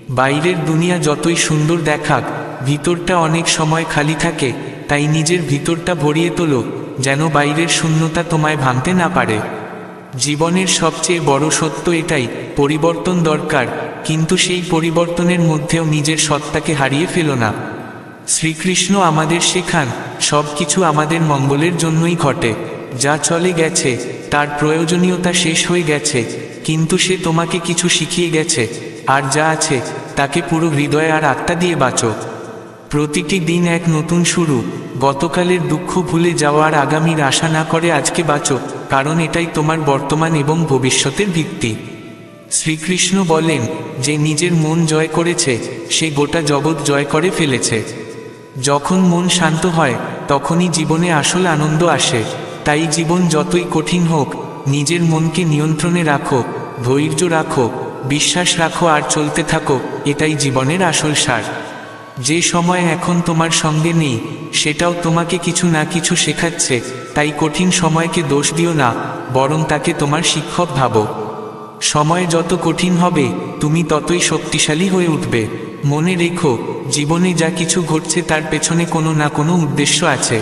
বাইরের দুনিয়া যতই সুন্দর দেখাক, ভিতরটা অনেক সময় খালি থাকে। তাই নিজের ভিতরটা ভরিয়ে তোলো, যেন বাইরের শূন্যতা তোমায় ভাঙতে না পারে। জীবনের সবচেয়ে বড় সত্য এটাই, পরিবর্তন দরকার, কিন্তু সেই পরিবর্তনের মধ্যেও নিজের সত্তাকে হারিয়ে ফেলো না। শ্রীকৃষ্ণ আমাদের শেখান, সব কিছু আমাদের মঙ্গলের জন্যই ঘটে। যা চলে গেছে তার প্রয়োজনীয়তা শেষ হয়ে গেছে, কিন্তু সে তোমাকে কিছু শিখিয়ে গেছে। আর যা আছে তাকে পুরো হৃদয় আর আত্মা দিয়ে বাঁচো। প্রতিটি দিন এক নতুন শুরু। গতকালের দুঃখ ভুলে যাওয়ার, আগামীর আশা না করে আজকে বাঁচো, কারণ এটাই তোমার বর্তমান এবং ভবিষ্যতের ভিত্তি। শ্রীকৃষ্ণ বলেন, যে নিজের মন জয় করেছে সে গোটা জগৎ জয় করে ফেলেছে। যখন মন শান্ত হয় তখনই জীবনে আসল আনন্দ আসে। তাই জীবন যতই কঠিন হোক, নিজের মনকে নিয়ন্ত্রণে রাখো, ধৈর্য রাখো, বিশ্বাস রাখো আর চলতে থাকো। এটাই জীবনের আসল সার। যে সময় এখন তোমার সঙ্গে নেই, সেটাও তোমাকে কিছু না কিছু শেখাচ্ছে। তাই কঠিন সময়কে দোষ দিও না, বরং তাকে তোমার শিক্ষক ভাবো। সময় যত কঠিন হবে, তুমি ততই শক্তিশালী হয়ে উঠবে। মনে রেখো, জীবনে যা কিছু ঘটছে তার পেছনে কোনো না কোনো উদ্দেশ্য আছে।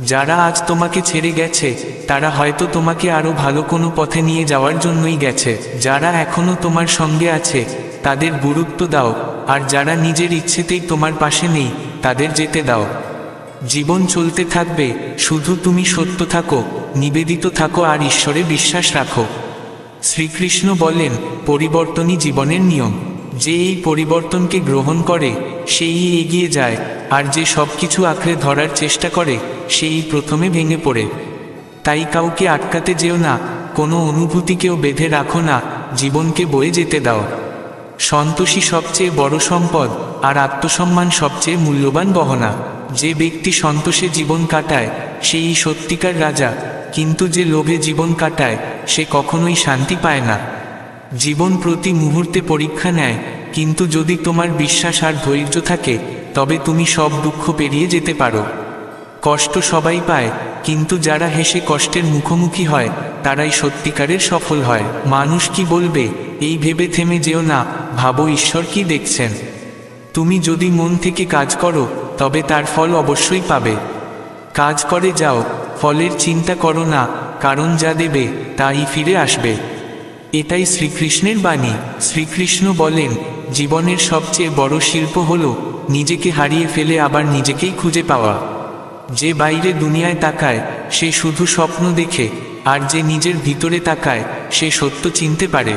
যারা আজ তোমাকে ছেড়ে গেছে, তারা হয়তো তোমাকে আরও ভালো কোনো পথে নিয়ে যাওয়ার জন্যই গেছে। যারা এখনও তোমার সঙ্গে আছে, তাদের গুরুত্ব দাও, আর যারা নিজের ইচ্ছেতেই তোমার পাশে নেই, তাদের যেতে দাও। জীবন চলতে থাকবে, শুধু তুমি সত্য থাকো, নিবেদিত থাকো আর ঈশ্বরে বিশ্বাস রাখো। শ্রীকৃষ্ণ বলেন, পরিবর্তনই জীবনের নিয়ম। যে এই পরিবর্তনকে গ্রহণ করে সেই এগিয়ে যায়, আর যে সব কিছু আঁকড়ে ধরার চেষ্টা করে সেই প্রথমে ভেঙে পড়ে। তাই কাউকে আটকাতে যেও না, কোনো অনুভূতিকেও বেঁধে রাখো না, জীবনকে বয়ে যেতে দাও। সন্তোষী সবচেয়ে বড় সম্পদ, আর আত্মসম্মান সবচেয়ে মূল্যবান গহনা। যে ব্যক্তি সন্তোষে জীবন কাটায় সেই সত্যিকার রাজা, কিন্তু যে লোভে জীবন কাটায় সে কখনোই শান্তি পায় না। জীবন প্রতি মুহূর্তে পরীক্ষা নেয়, কিন্তু যদি তোমার বিশ্বাস আর ধৈর্য থাকে তবে তুমি সব দুঃখ পেরিয়ে যেতে পারো। কষ্ট সবাই পায়, কিন্তু যারা হেসে কষ্টের মুখোমুখি হয় তারাই সত্যিকারের সফল হয়। মানুষ কি বলবে এই ভেবে থেমে যেও না, ভাবো ঈশ্বর কি দেখছেন। তুমি যদি মন থেকে কাজ করো তবে তার ফল অবশ্যই পাবে। কাজ করে যাও, ফলের চিন্তা করো না, কারণ যা দেবে তাই ফিরে আসবে। এটাই শ্রীকৃষ্ণের বাণী। শ্রীকৃষ্ণ বলেন, জীবনের সবচেয়ে বড় শিল্প হলো নিজেকে হারিয়ে ফেলে আবার নিজেকেই খুঁজে পাওয়া। যে বাইরে দুনিয়ায় তাকায় সে শুধু স্বপ্ন দেখে, আর যে নিজের ভিতরে তাকায় সে সত্য চিনতে পারে।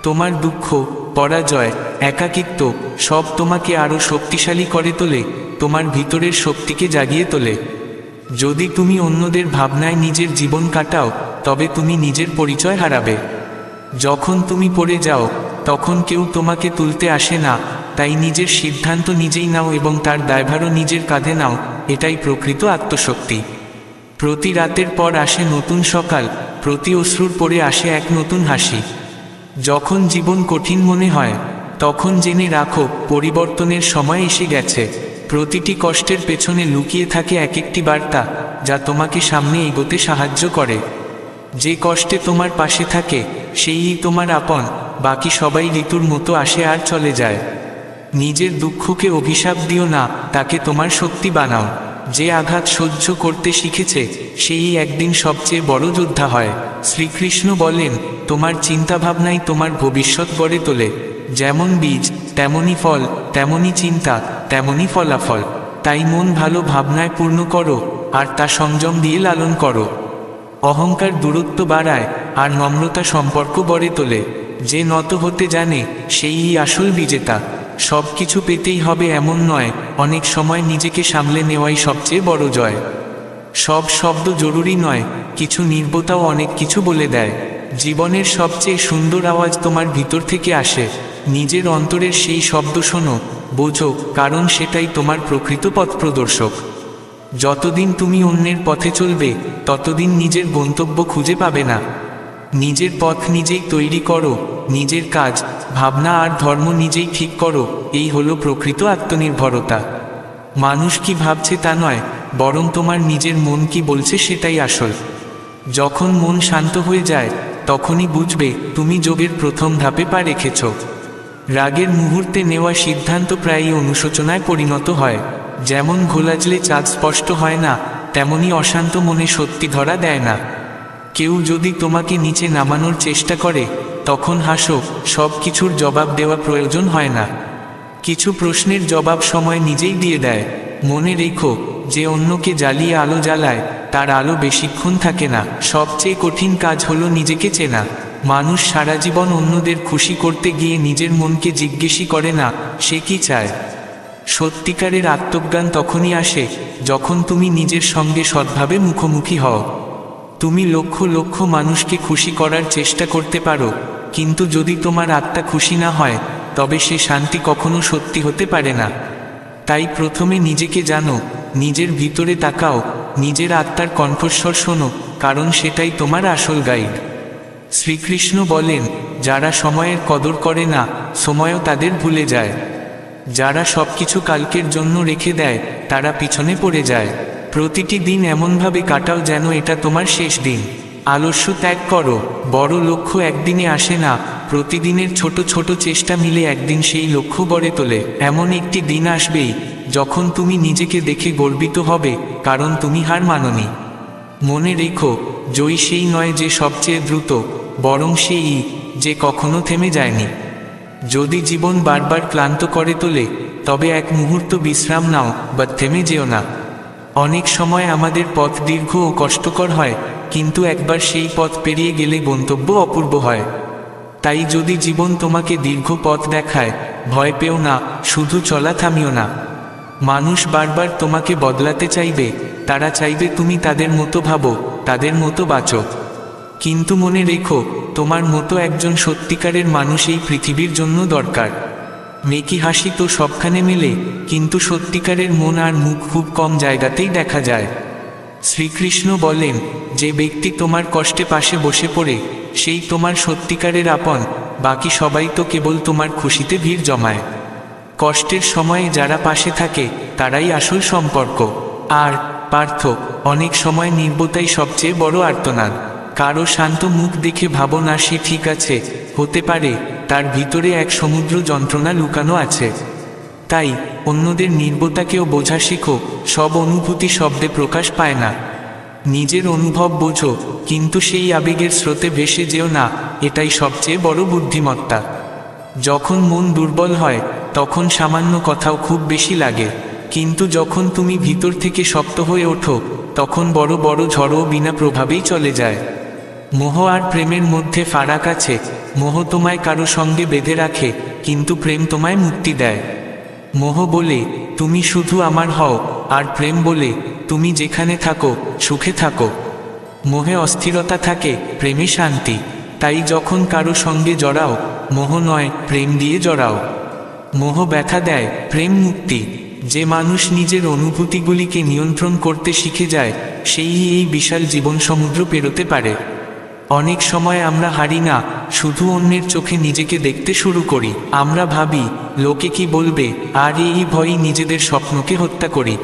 তোমার দুঃখ, পরাজয়, একাকিত্ব সব তোমাকে আরও শক্তিশালী করে তোলে, তোমার ভিতরের শক্তিকে জাগিয়ে তোলে। যদি তুমি অন্যদের ভাবনায় নিজের জীবন কাটাও তবে তুমি নিজের পরিচয় হারাবে। যখন তুমি পড়ে যাও তখন কেউ তোমাকে তুলতে আসে না, তাই নিজের সিদ্ধান্ত নিজেই নাও এবং তার দায়ভারও নিজের কাঁধে নাও। এটাই প্রকৃত আত্মশক্তি। প্রতি রাতের পর আসে নতুন সকাল, প্রতি অশ্রুর পরে আসে এক নতুন হাসি। যখন জীবন কঠিন মনে হয় তখন জেনে রাখো পরিবর্তনের সময় এসে গেছে। প্রতিটি কষ্টের পেছনে লুকিয়ে থাকে এক একটি বার্তা যা তোমাকে সামনে এগোতে সাহায্য করে। যে কষ্টে তোমার পাশে থাকে সেই তোমার আপন, বাকি সবাই ঋতুর মতো আসে আর চলে যায়। নিজের দুঃখকে অভিশাপ দিও না, তাকে তোমার শক্তি বানাও। যে আঘাত সহ্য করতে শিখেছে সেই একদিন সবচেয়ে বড় যোদ্ধা হয়। শ্রীকৃষ্ণ বলেন, তোমার চিন্তাভাবনাই তোমার ভবিষ্যৎ গড়ে তোলে। যেমন বীজ তেমনি ফল, তেমনি চিন্তা তেমনি ফলাফল। তাই মন ভালো ভাবনায় পূর্ণ করো আর তা সংযম দিয়ে লালন করো। অহংকার দূরত্ব বাড়ায় আর নম্রতা সম্পর্ক গড়ে তোলে। যে নত হতে জানে সেই আসল বিজেতা। সব কিছু পেতেই হবে এমন নয়, অনেক সময় নিজেকে সামলে নেওয়াই সবচেয়ে বড় জয়। সব শব্দ জরুরি নয়, কিছু নির্বতাও অনেক কিছু বলে দেয়। জীবনের সবচেয়ে সুন্দর আওয়াজ তোমার ভিতর থেকে আসে। নিজের অন্তরের সেই শব্দ শোনো, বোঝো, কারণ সেটাই তোমার প্রকৃত পথ প্রদর্শক। যতদিন তুমি অন্যের পথে চলবে ততদিন নিজের গন্তব্য খুঁজে পাবে না। নিজের পথ নিজেই তৈরি করো, নিজের কাজ, ভাবনা আর ধর্ম নিজেই ঠিক করো। এই হলো প্রকৃত আত্মনির্ভরতা। মানুষ কি ভাবছে তা নয়, বরং তোমার নিজের মন কি বলছে সেটাই আসল। যখন মন শান্ত হয়ে যায় তখনই বুঝবে তুমি যোগের প্রথম ধাপে পা রেখেছ। রাগের মুহূর্তে নেওয়া সিদ্ধান্ত প্রায়ই অনুশোচনায় পরিণত হয়। যেমন ঘোলাজলে চাঁদ স্পষ্ট হয় না, তেমনি অশান্ত মনে সত্যি ধরা দেয় না। কেউ যদি তোমাকে নিচে নামানোর চেষ্টা করে তখন হাসো, সব কিছুর জবাব দেওয়া প্রয়োজন হয় না। কিছু প্রশ্নের জবাব সময় নিজেই দিয়ে দেয়। মনে রেখো, যে অন্যকে জ্বালিয়ে আলো জ্বালায় তার আলো বেশিক্ষণ থাকে না। সবচেয়ে কঠিন কাজ হলো নিজেকে চেনা। মানুষ সারা জীবন অন্যদের খুশি করতে গিয়ে নিজের মনকে জিজ্ঞেসই করে না সে কি চায়। সত্যিকারের আত্মজ্ঞান তখনই আসে যখন তুমি নিজের সঙ্গে সৎভাবে মুখোমুখি হও। তুমি লক্ষ লক্ষ মানুষকে খুশি করার চেষ্টা করতে পারো, কিন্তু যদি তোমার আত্মা খুশি না হয় তবে সে শান্তি কখনো সত্যি হতে পারে না। তাই প্রথমে নিজেকে জানো, নিজের ভিতরে তাকাও, নিজের আত্মার কণ্ঠস্বর শোনো, কারণ সেটাই তোমার আসল গাইড। শ্রীকৃষ্ণ বলেন, যারা সময়ের কদর করে না সময়ও তাদের ভুলে যায়। যারা সবকিছু কালকের জন্য রেখে দেয় তারা পিছনে পড়ে যায়। প্রতিটি দিন এমনভাবে কাটাও যেন এটা তোমার শেষ দিন। আলস্য ত্যাগ করো, বড় লক্ষ্য একদিনে আসে না, প্রতিদিনের ছোট ছোট চেষ্টা মিলে একদিন সেই লক্ষ্য গড়ে তোলে। এমন একটি দিন আসবেই যখন তুমি নিজেকে দেখে গর্বিত হবে, কারণ তুমি হার মানোনি। মনে রেখো, জয়ী সেই নয় যে সবচেয়ে দ্রুত, বরং সেই যে কখনো থেমে যায়নি। যদি জীবন বারবার ক্লান্ত করে তোলে তবে এক মুহূর্ত বিশ্রাম নাও, বা থেমে যেও না। অনেক সময় আমাদের পথ দীর্ঘ ও কষ্টকর হয়, কিন্তু একবার সেই পথ পেরিয়ে গেলে গন্তব্য অপূর্ব হয়। তাই যদি জীবন তোমাকে দীর্ঘ পথ দেখায়, ভয় পেও না, শুধু চলা থামিও না। মানুষ বারবার তোমাকে বদলাতে চাইবে, তারা চাইবে তুমি তাদের মতো ভাবো, তাদের মতো বাঁচো। কিন্তু মনে রেখো, তোমার মতো একজন সত্যিকারের মানুষ এই পৃথিবীর জন্য দরকার। মেকি হাসি তো সবখানে মেলে, কিন্তু সত্যিকারের মন আর মুখ খুব কম জায়গাতেই দেখা যায়। শ্রীকৃষ্ণ বলেন, যে ব্যক্তি তোমার কষ্টে পাশে বসে পড়ে সেই তোমার সত্যিকারের আপন, বাকি সবাই তো কেবল তোমার খুশিতে ভিড় জমায়। কষ্টের সময়ে যারা পাশে থাকে তারাই আসল সম্পর্ক। আর পার্থ, অনেক সময় নীরবতাই সবচেয়ে বড় আর্তনাদ। কারো শান্ত মুখ দেখে ভাবো না সে ঠিক আছে, হতে পারে তার ভিতরে এক সমুদ্র যন্ত্রণা লুকানো আছে। তাই অন্যদের নীরবতাকেও বোঝা শেখো। সব অনুভূতি শব্দে প্রকাশ পায় না। নিজের অনুভব বোঝো, কিন্তু সেই আবেগের স্রোতে ভেসে যেও না, এটাই সবচেয়ে বড় বুদ্ধিমত্তা। যখন মন দুর্বল হয় তখন সামান্য কথাও খুব বেশি লাগে, কিন্তু যখন তুমি ভিতর থেকে শক্ত হয়ে ওঠো তখন বড় বড় ঝড়ও বিনা প্রভাবেই চলে যায়। মোহ আর প্রেমের মধ্যে ফারাক আছে। মোহ তোমায় কারো সঙ্গে বেঁধে রাখে, কিন্তু প্রেম তোমায় মুক্তি দেয়। মোহ বলে তুমি শুধু আমার হও, আর প্রেম বলে তুমি যেখানে থাকো সুখে থাকো। মোহে অস্থিরতা থাকে, প্রেমে শান্তি। তাই যখন কারো সঙ্গে জড়াও, মোহ নয় প্রেম দিয়ে জড়াও। মোহ ব্যথা দেয়, প্রেম মুক্তি। যে মানুষ নিজের অনুভূতিগুলিকে নিয়ন্ত্রণ করতে শিখে যায় সেই এই বিশাল জীবন সমুদ্র পেরোতে পারে। অনেক সময় আমরা হারি না, শুধু অন্যের চোখে নিজেকে দেখতে শুরু করি। আমরা ভাবি লোকে কি বলবে, আর এই ভয়ই নিজেদের স্বপ্নকে হত্যা করি।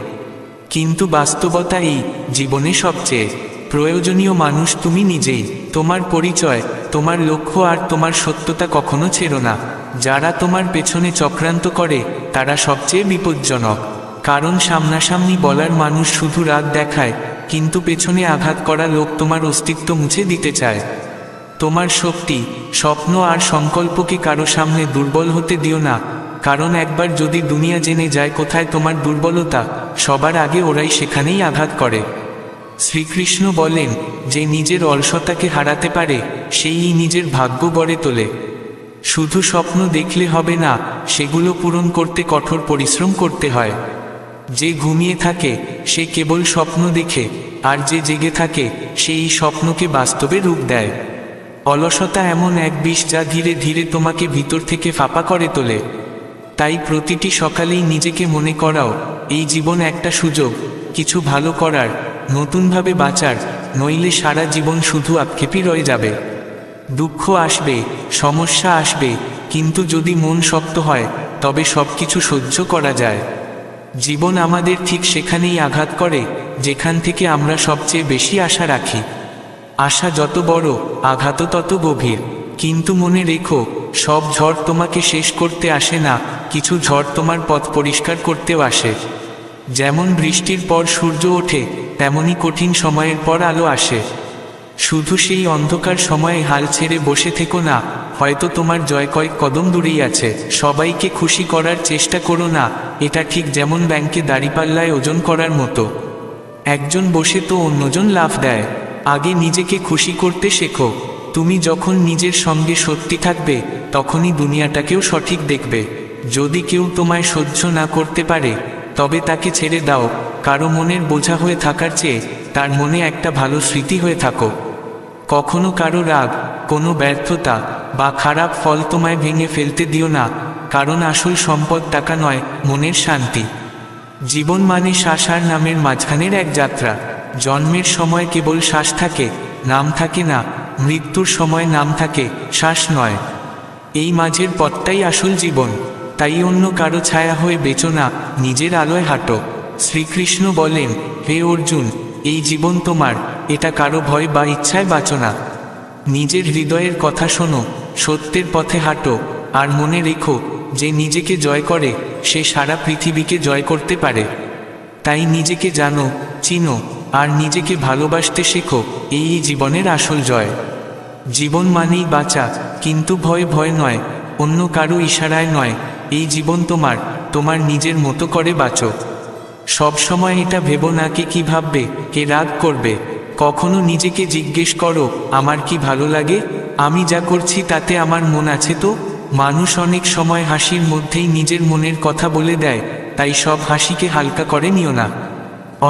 কিন্তু বাস্তবতা এই, জীবনে সবচেয়ে প্রয়োজনীয় মানুষ তুমি নিজেই। তোমার পরিচয়, তোমার লক্ষ্য আর তোমার সত্যতা কখনো ছেড়ো না। যারা তোমার পেছনে চক্রান্ত করে তারা সবচেয়ে বিপজ্জনক, কারণ সামনাসামনি বলার মানুষ শুধু রাগ দেখায়, কিন্তু পেছনে আঘাত করা লোক তোমার অস্তিত্ব মুছে দিতে চায়। তোমার শক্তি, স্বপ্ন আর সংকল্পকে কারো সামনে দুর্বল হতে দিও না, কারণ একবার যদি দুনিয়া জেনে যায় কোথায় তোমার দুর্বলতা, সবার আগে ওরাই সেখানেই আঘাত করে। শ্রীকৃষ্ণ বলেন, যে নিজের অলসতাকে হারাতে পারে সেই নিজের ভাগ্য গড়ে তোলে। শুধু স্বপ্ন দেখলে হবে না, সেগুলো পূরণ করতে কঠোর পরিশ্রম করতে হয়। যে ঘুমিয়ে থাকে সে কেবল স্বপ্ন দেখে, আর যে জেগে থাকে সেই স্বপ্নকে বাস্তবে রূপ দেয়। অলসতা এমন এক বিষ যা ধীরে ধীরে তোমাকে ভিতর থেকে ফাঁপা করে তোলে। তাই প্রতিটি সকালেই নিজেকে মনে করাও, এই জীবন একটা সুযোগ কিছু ভালো করার, নতুনভাবে বাঁচার, নইলে সারা জীবন শুধু আক্ষেপই রয়ে যাবে। দুঃখ আসবে, সমস্যা আসবে, কিন্তু যদি মন শক্ত হয় তবে সব কিছু সহ্য করা যায়। জীবন আমাদের ঠিক সেখানেই আঘাত করে যেখান থেকে আমরা সবচেয়ে বেশি আশা রাখি। আশা যত বড়, আঘাতও তত গভীর। কিন্তু মনে রেখো, সব ঝড় তোমাকে শেষ করতে আসে না, কিছু ঝড় তোমার পথ পরিষ্কার করতেও আসে। যেমন বৃষ্টির পর সূর্য ওঠে, তেমনি কঠিন সময়ের পর আলো আসে। শুধু সেই অন্ধকার সময়ে হাল ছেড়ে বসে থেকো না, হয়তো তোমার জয় কয়েক কদম দূরেই আছে। সবাইকে খুশি করার চেষ্টা করো না, এটা ঠিক যেমন ব্যাংকে দাঁড়িপাল্লায় ওজন করার মতো। একজন বসে তো অন্যজন লাফ দেয়। আগে নিজেকে খুশি করতে শেখো। তুমি যখন নিজের সঙ্গে সত্যি থাকবে তখনই দুনিয়াটাকেও সঠিক দেখবে। যদি কেউ তোমায় সহ্য না করতে পারে তবে তাকে ছেড়ে দাও। কারো মনের বোঝা হয়ে থাকার চেয়ে তার মনে একটা ভালো স্মৃতি হয়ে থাকো। কখনো কারো রাগ, কোনো ব্যর্থতা বা খারাপ ফল তোমায় ভেঙে ফেলতে দিও না, কারণ আসল সম্পদ টাকা নয়, মনের শান্তি। জীবন মানে শ্বাস আর নামের মাঝখানের এক যাত্রা। জন্মের সময় কেবল শ্বাস থাকে, নাম থাকে না। মৃত্যুর সময় নাম থাকে, শ্বাস নয়। এই মাঝের পথটাই আসল জীবন। তাই অন্য কারো ছায়া হয়ে বেঁচো না, নিজের আলোয় হাঁটো। শ্রীকৃষ্ণ বলেন, হে অর্জুন, এই জীবন তোমার, এটা কারো ভয় বা ইচ্ছায় বাঁচো না। নিজের হৃদয়ের কথা শোনো, সত্যের পথে হাঁটো, আর মনে রেখো, যে নিজেকে জয় করে সে সারা পৃথিবীকে জয় করতে পারে। তাই নিজেকে জানো, চিনো, আর নিজেকে ভালোবাসতে শেখো, এই জীবনের আসল জয়। জীবন মানেই বাঁচা, কিন্তু ভয় ভয় নয়, অন্য কারো ইশারায় নয়। এই জীবন তোমার, তোমার নিজের মতো করে বাঁচো। সব সময় এটা ভেবো না কে কি ভাববে, কে রাগ করবে। কখনো নিজেকে জিজ্ঞেস করো, আমার কি ভালো লাগে, আমি যা করছি তাতে আমার মন আছে তো। মানুষ অনেক সময় হাসির মধ্যেই নিজের মনের কথা বলে দেয়, তাই সব হাসিকে হালকা করে নিও না।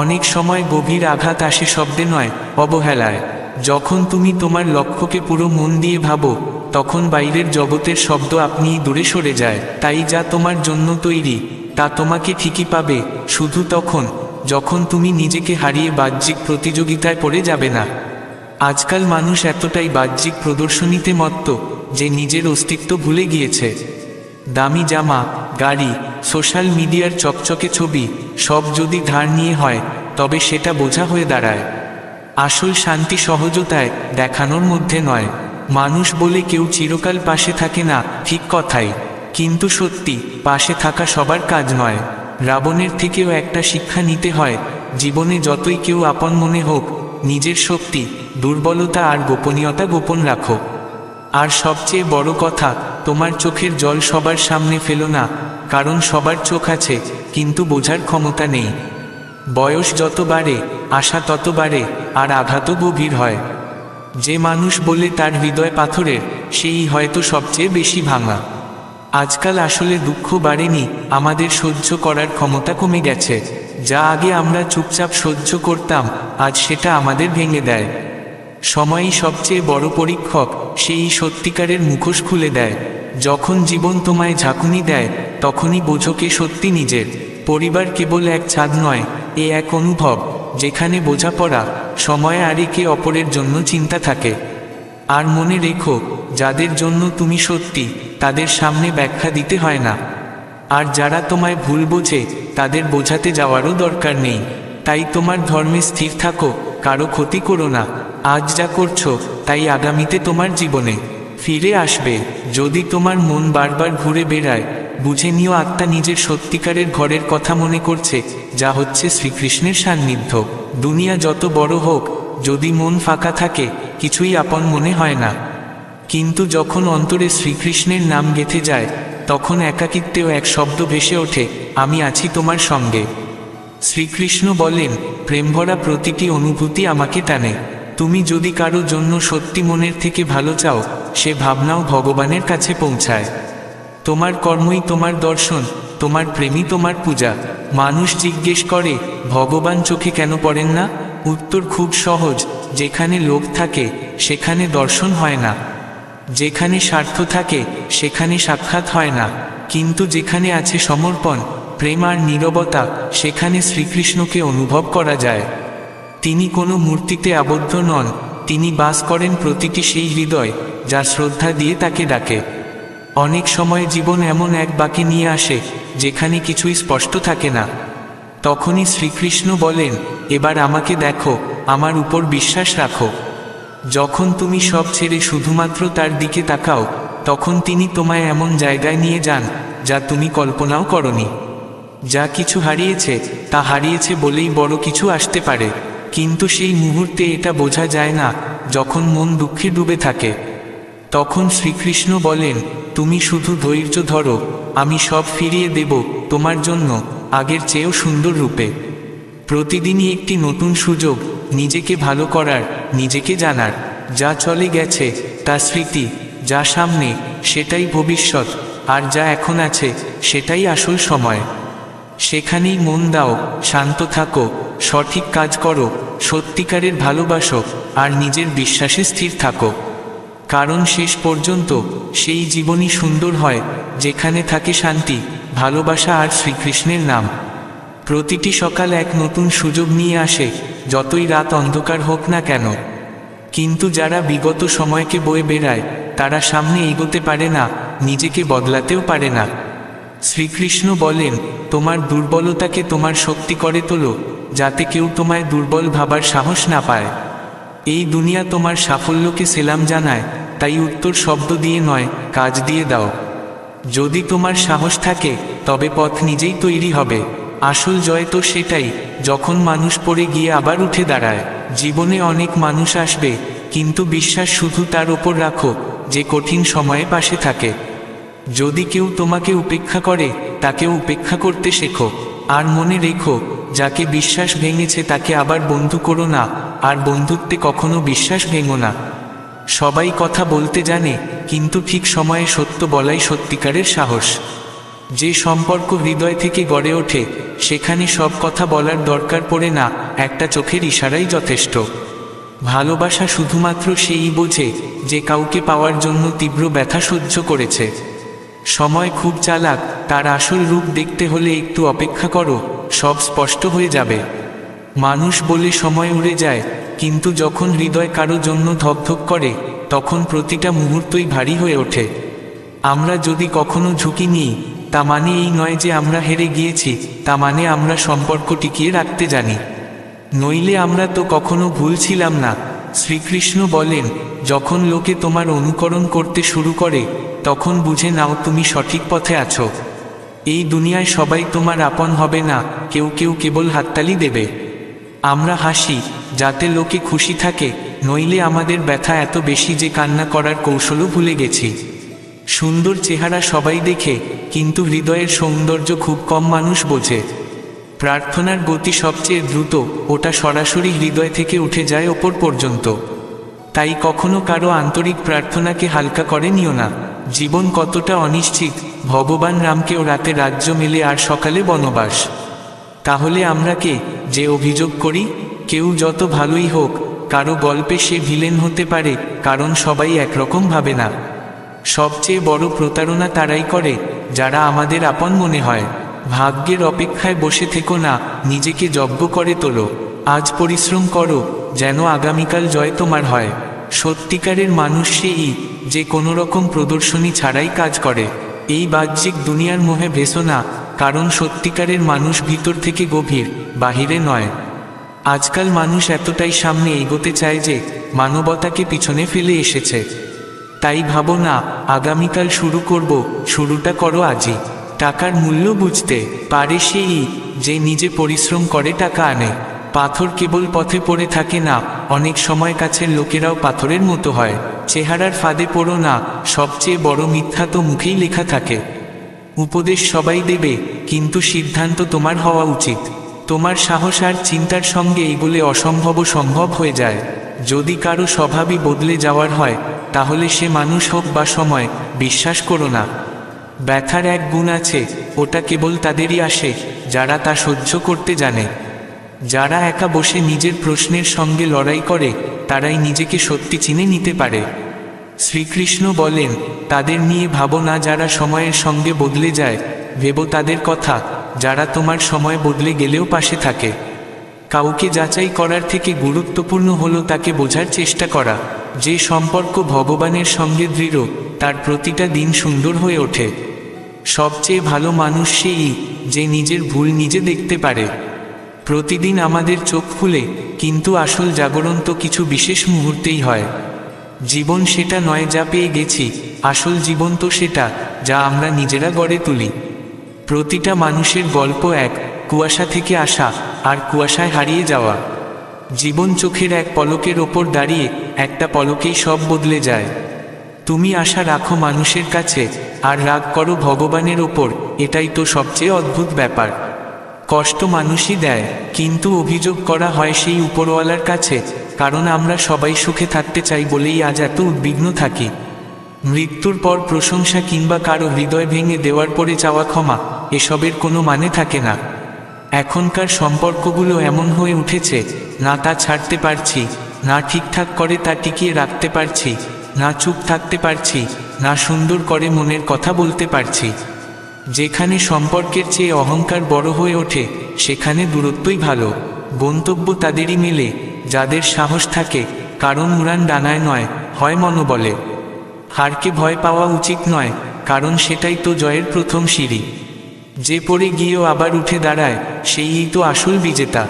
অনেক সময় গভীর আঘাত আসে শব্দে নয়, অবহেলায়। যখন তুমি তোমার লক্ষ্যকে পুরো মন দিয়ে ভাবো তখন বাইরের জগতের শব্দ আপনিই দূরে সরে যায়। তাই যা তোমার জন্য তৈরি তা তোমাকে ঠিকই পাবে, শুধু তখন যখন তুমি নিজেকে হারিয়ে বাহ্যিক প্রতিযোগিতায় পড়ে যাবে না। আজকাল মানুষ এতটাই বাহ্যিক প্রদর্শনীতে মত্ত যে নিজের অস্তিত্ব ভুলে গিয়েছে। দামি জামা, গাড়ি, সোশ্যাল মিডিয়ার চকচকে ছবি সব যদি ধার নিয়ে হয় তবে সেটা বোঝা হয়ে দাঁড়ায়। আসল শান্তি সহজতায়, দেখানোর মধ্যে নয়। মানুষ বলে কেউ চিরকাল পাশে থাকে না, ঠিক কথাই, কিন্তু সত্যি পাশে থাকা সবার কাজ নয়। রাবণের থেকেও একটা শিক্ষা নিতে হয়, জীবনে যতই কেউ আপন মনে হোক, নিজের শক্তি, দুর্বলতা আর গোপনীয়তা গোপন রাখো। আর সবচেয়ে বড় কথা, তোমার চোখের জল সবার সামনে ফেলো না, কারণ সবার চোখ আছে কিন্তু বোঝার ক্ষমতা নেই। বয়স যত বাড়ে আশা তত বাড়ে, আর আঘাতও গভীর হয়। যে মানুষ বলে তার হৃদয় পাথরের, সেই হয়তো সবচেয়ে বেশি ভাঙা। আজকাল আসলে দুঃখ বাড়েনি, আমাদের সহ্য করার ক্ষমতা কমে গেছে। যা আগে আমরা চুপচাপ সহ্য করতাম, আজ সেটা আমাদের ভেঙে দেয়। সময়ই সবচেয়ে বড় পরীক্ষক, সেই সত্যিকারের মুখোশ খুলে দেয়। যখন জীবন তোমায় ঝাঁকুনি দেয়, তখনই বোঝো কে সত্যি নিজের। পরিবার কেবল এক ছাদ নয়, এ এক অনুভব, যেখানে বোঝাপড়া, সময় আর একে অপরের জন্য চিন্তা থাকে। আর মনে রেখো, যাদের জন্য তুমি সত্যি, তাদের সামনে ব্যাখ্যা দিতে হয় না। আর যারা তোমায় ভুল বোঝে, তাদের বোঝাতে যাওয়ারও দরকার নেই। তাই তোমার ধর্মে স্থির থাকো, কারো ক্ষতি করো না। আজ যা করছো তাই আগামীতে তোমার জীবনে ফিরে আসবে। যদি তোমার মন বারবার ঘুরে বেড়ায়, বুঝে নিও আত্মা নিজের সত্যিকারের ঘরের কথা মনে করছে, যা হচ্ছে শ্রীকৃষ্ণের সান্নিধ্য। দুনিয়া যত বড় হোক, যদি মন ফাঁকা থাকে, কিছুই আপন মনে হয় না। কিন্তু যখন অন্তরে শ্রীকৃষ্ণের নাম গেঁথে যায়, তখন একাকিত্বেও এক শব্দ ভেসে ওঠে, আমি আছি তোমার সঙ্গে। শ্রীকৃষ্ণ বলেন, প্রেমভরা প্রতিটি অনুভূতি আমাকে টানে। তুমি যদি কারো জন্য সত্যি মনের থেকে ভালো চাও, সে ভাবনাও ভগবানের কাছে পৌঁছায়। তোমার কর্মই তোমার দর্শন, তোমার প্রেমই তোমার পূজা। মানুষ জিজ্ঞেস করে, ভগবান চোখে কেন পড়েন না? উত্তর খুব সহজ, যেখানে লোভ থাকে সেখানে দর্শন হয় না, যেখানে স্বার্থ থাকে সেখানে সাক্ষাৎ হয় না, কিন্তু যেখানে আছে সমর্পণ, প্রেম আর নীরবতা, সেখানে শ্রীকৃষ্ণকে অনুভব করা যায়। তিনি কোনো মূর্তিতে আবদ্ধ নন, তিনি বাস করেন প্রতিটি সেই হৃদয় যা শ্রদ্ধা দিয়ে তাকে ডাকে। অনেক সময় জীবন এমন এক বাঁকে নিয়ে আসে যেখানে কিছুই স্পষ্ট থাকে না। তখনই শ্রীকৃষ্ণ বলেন, এবার আমাকে দেখো, আমার উপর বিশ্বাস রাখো। যখন তুমি সব ছেড়ে শুধুমাত্র তার দিকে তাকাও, তখন তিনি তোমায় এমন জায়গায় নিয়ে যান যা তুমি কল্পনাও করনি। যা কিছু হারিয়েছে, তা হারিয়েছে বলেই বড় কিছু আসতে পারে, কিন্তু সেই মুহূর্তে এটা বোঝা যায় না। যখন মন দুঃখে ডুবে থাকে, তখন শ্রীকৃষ্ণ বলেন, তুমি শুধু ধৈর্য ধরো, আমি সব ফিরিয়ে দেব তোমার জন্য, আগের চেয়েও সুন্দর রূপে। প্রতিদিনই একটি নতুন সুযোগ, নিজেকে ভালো করার, নিজেকে জানার। যা চলে গেছে তা স্মৃতি, যা সামনে সেটাই ভবিষ্যৎ, আর যা এখন আছে সেটাই আসল সময়। সেখানেই মন দাও, শান্ত থাকো, সঠিক কাজ করো, সত্যিকারের ভালোবাসো, আর নিজের বিশ্বাসে স্থির থাকো। কারণ শেষ পর্যন্ত সেই জীবনই সুন্দর হয় যেখানে থাকে শান্তি, ভালোবাসা আর শ্রীকৃষ্ণের নাম। প্রতিটি সকাল এক নতুন সুযোগ নিয়ে আসে, যতই রাত অন্ধকার হোক না কেন। কিন্তু যারা বিগত সময়কে বয়ে বেড়ায়, তারা সামনে এগোতে পারে না, নিজেকে বদলাতেও পারে না। শ্রীকৃষ্ণ বলেন, তোমার দুর্বলতাকে তোমার শক্তি করে তোলো, যাতে কেউ তোমায় দুর্বল ভাবার সাহস না পায়। এই দুনিয়া তোমার সাফল্যকে সেলাম জানায়, তাই উত্তর শব্দ দিয়ে নয়, কাজ দিয়ে দাও। যদি তোমার সাহস থাকে, তবে পথ নিজেই তৈরি হবে। আসল জয় তো সেটাই, যখন মানুষ পড়ে গিয়ে আবার উঠে দাঁড়ায়। জীবনে অনেক মানুষ আসবে, কিন্তু বিশ্বাস শুধু তার ওপর রাখো যে কঠিন সময়ে পাশে থাকে। যদি কেউ তোমাকে উপেক্ষা করে, তাকেও উপেক্ষা করতে শেখো। আর মনে রেখো, যাকে বিশ্বাস ভেঙেছে তাকে আবার বন্ধু করো না, আর বন্ধুত্বে কখনো বিশ্বাস ভেঙো না। সবাই কথা বলতে জানে, কিন্তু ঠিক সময়ে সত্য বলাই সত্যিকারের সাহস। যে সম্পর্ক হৃদয় থেকে গড়ে ওঠে, সেখানে সব কথা বলার দরকার পড়ে না, একটা চোখের ইশারাই যথেষ্ট। ভালোবাসা শুধুমাত্র সেই বোঝে যে কাউকে পাওয়ার জন্য তীব্র ব্যথা সহ্য করেছে। সময় খুব চালাক, তার আসল রূপ দেখতে হলে একটু অপেক্ষা করো, সব স্পষ্ট হয়ে যাবে। মানুষ বলে সময় উড়ে যায়, কিন্তু যখন হৃদয় কারো জন্য ধকধক করে তখন প্রতিটা মুহূর্তই ভারী হয়ে ওঠে। আমরা যদি কখনো ঝুঁকি নিই, তা মানে এই নয় যে আমরা হেরে গিয়েছি, তা মানে আমরা সম্পর্ক টিকিয়ে রাখতে জানি। নইলে আমরা তো কখনো ভুল ছিলাম না। শ্রীকৃষ্ণ বলেন, যখন লোকে তোমার অনুকরণ করতে শুরু করে তখন বুঝে নাও তুমি সঠিক পথে আছো। এই দুনিয়ায় সবাই তোমার আপন হবে না, কেউ কেউ কেবল হাততালি দেবে। আমরা হাসি যাতে লোকে খুশি থাকে, নইলে আমাদের ব্যথা এত বেশি যে কান্না করার কৌশলও ভুলে গেছি। সুন্দর চেহারা সবাই দেখে, কিন্তু হৃদয়ের সৌন্দর্য খুব কম মানুষ বোঝে। প্রার্থনার গতি সবচেয়ে দ্রুত, ওটা সরাসরি হৃদয় থেকে উঠে যায় ওপর পর্যন্ত। তাই কখনো কারো আন্তরিক প্রার্থনাকে হালকা করে নিও না। জীবন কতটা অনিশ্চিত, ভগবান রামকেও রাতে রাজ্য মেলে আর সকালে বনবাস। তাহলে আমরা কে যে অভিযোগ করি? কেউ যত ভালোই হোক, কারো গল্পে সে ভিলেন হতে পারে, কারণ সবাই একরকম ভাবে না। সবচেয়ে বড় প্রতারণা তারাই করে যারা আমাদের আপন মনে হয়। ভাগ্যের অপেক্ষায় বসে থেকো না, নিজেকে যজ্ঞ করে তোলো। আজ পরিশ্রম করো, যেন আগামীকাল জয় তোমার হয়। সত্যিকারের মানুষ সেই যে কোনো রকম প্রদর্শনী ছাড়াই কাজ করে। এই বাহ্যিক দুনিয়ার মোহে ভেসো না, কারণ সত্যিকারের মানুষ ভিতর থেকে গভীর, বাহিরে নয়। আজকাল মানুষ এতটাই সামনে এগোতে চায় যে মানবতাকে পিছনে ফেলে এসেছে। তাই ভাবো না আগামীকাল শুরু করব, শুরুটা করো আজই। টাকার মূল্য বুঝতে পারে সেই যে নিজে পরিশ্রম করে টাকা আনে। পাথর কেবল পথে পড়ে থাকে না, অনেক সময় কাছের লোকেরাও পাথরের মতো হয়। চেহারার ফাঁদে পড়ো না, সবচেয়ে বড় মিথ্যা তো মুখেই লেখা থাকে। উপদেশ সবাই দেবে, কিন্তু সিদ্ধান্ত তোমার হওয়া উচিত। তোমার সাহস আর চিন্তার সঙ্গে এগোলে অসম্ভবও সম্ভব হয়ে যায়। যদি কারো স্বভাবই বদলে যাওয়ার হয়, তাহলে সে মানুষ হোক বা সময়, বিশ্বাস করো না। ব্যথার এক গুণ আছে, ওটা কেবল তাদেরই আসে যারা তা সহ্য করতে জানে। যারা একা বসে নিজের প্রশ্নের সঙ্গে লড়াই করে, তারাই নিজেকে সত্যি চিনে নিতে পারে। শ্রীকৃষ্ণ বলেন, তাদের নিয়ে ভাবো না যারা সময়ের সঙ্গে বদলে যায়, ভেবো তাদের কথা যারা তোমার সময় বদলে গেলেও পাশে থাকে। কাউকে যাচাই করার থেকে গুরুত্বপূর্ণ হলো তাকে বোঝার চেষ্টা করা। যে সম্পর্ক ভগবানের সঙ্গে দৃঢ়, তার প্রতিটা দিন সুন্দর হয়ে ওঠে। সবচেয়ে ভালো মানুষ সেই যে নিজের ভুল নিজে দেখতে পারে। প্রতিদিন আমাদের চোখ খুলে, কিন্তু আসল জাগরণ তো কিছু বিশেষ মুহূর্তেই হয়। জীবন সেটা নয় যা পেয়ে গেছি, আসল জীবন তো সেটা যা আমরা নিজেরা গড়ে তুলি। প্রতিটা মানুষের গল্প এক কুয়াশা থেকে আসা আর কুয়াশায় হারিয়ে যাওয়া। জীবন চোখের এক পলকের ওপর দাঁড়িয়ে, একটা পলকেই সব বদলে যায়। তুমি আশা রাখো মানুষের কাছে আর রাগ করো ভগবানের ওপর, এটাই তো সবচেয়ে অদ্ভুত ব্যাপার। কষ্ট মানুষই দেয়, কিন্তু অভিযোগ করা হয় সেই উপরওয়ালার কাছে, কারণ আমরা সবাই সুখে থাকতে চাই বলেই আজ এত উদ্বিগ্ন থাকি। মৃত্যুর পর প্রশংসা কিংবা কারো হৃদয় ভেঙে দেওয়ার পরে চাওয়া ক্ষমা, এসবের কোনো মানে থাকে না। এখনকার সম্পর্কগুলো এমন হয়ে উঠেছে, না তা ছাড়তে পারছি, না ঠিকঠাক করে তা টিকিয়ে রাখতে পারছি, না চুপ থাকতে পারছি, না সুন্দর করে মনের কথা বলতে পারছি। যেখানে সম্পর্কের চেয়ে অহংকার বড় হয়ে ওঠে, সেখানে দূরত্বই ভালো। গন্তব্য তাদেরই মেলে যাদের সাহস থাকে, কারণ উড়ান ডানায় নয়, হয় মনোবলে। হারকে ভয় পাওয়া উচিত নয়, কারণ সেটাই তো জয়ের প্রথম সিঁড়ি। যে পড়ে গিয়েও আবার উঠে দাঁড়ায়, সেই তো আসল বিজেতা।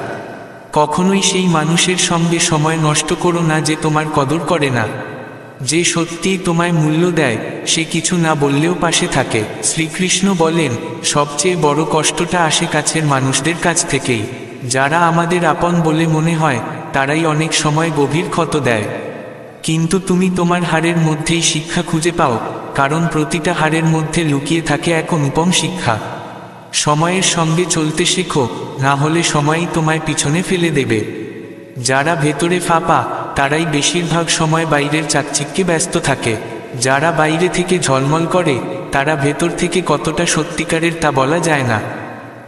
কখনোই সেই মানুষের সঙ্গে সময় নষ্ট করো না যে তোমার কদর করে না। যে সত্যিই তোমায় মূল্য দেয়, সে কিছু না বললেও পাশে থাকে। শ্রীকৃষ্ণ বলেন, সবচেয়ে বড় কষ্টটা আসে কাছের মানুষদের কাছ থেকেই। যারা আমাদের আপন বলে মনে হয়, তারাই অনেক সময় গভীর ক্ষত দেয়। কিন্তু তুমি তোমার হারের মধ্যেই শিক্ষা খুঁজে পাও, কারণ প্রতিটা হারের মধ্যে লুকিয়ে থাকে এক অনুপম শিক্ষা। সময়ের সঙ্গে চলতে শেখো, না হলে সময়ই তোমায় পিছনে ফেলে দেবে। যারা ভেতরে ফাঁপা, তারাই বেশিরভাগ সময় বাইরের চাকচিক্যে ব্যস্ত থাকে। যারা বাইরে থেকে ঝলমল করে, তারা ভেতর থেকে কতটা সত্যিকারের তা বলা যায় না।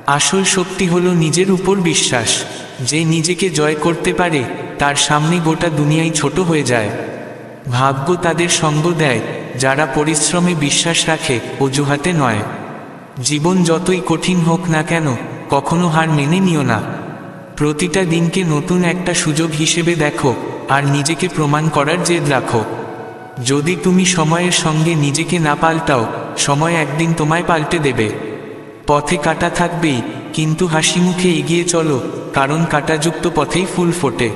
আসল শক্তি হলো নিজের উপর বিশ্বাস। যে নিজেকে জয় করতে পারে, তার সামনে গোটা দুনিয়াই ছোট হয়ে যায়। ভাগ্য তাদের সঙ্গ দেয় যারা পরিশ্রমে বিশ্বাস রাখে, অজুহাতে নয়। জীবন যতই কঠিন হোক না কেন, কখনো হার মেনে নিও না। প্রতিটা দিনকে নতুন একটা সুযোগ হিসেবে দেখো আর নিজেকে প্রমাণ করার জেদ রাখো। যদি তুমি সময়ের সঙ্গে নিজেকে না পাল্টাও, সময় একদিন তোমায় পাল্টে দেবে। পথে কাঁটা থাকবেই, কিন্তু হাসি মুখে এগিয়ে চলো, কারণ কাঁটাযুক্ত পথেই ফুল ফোটে।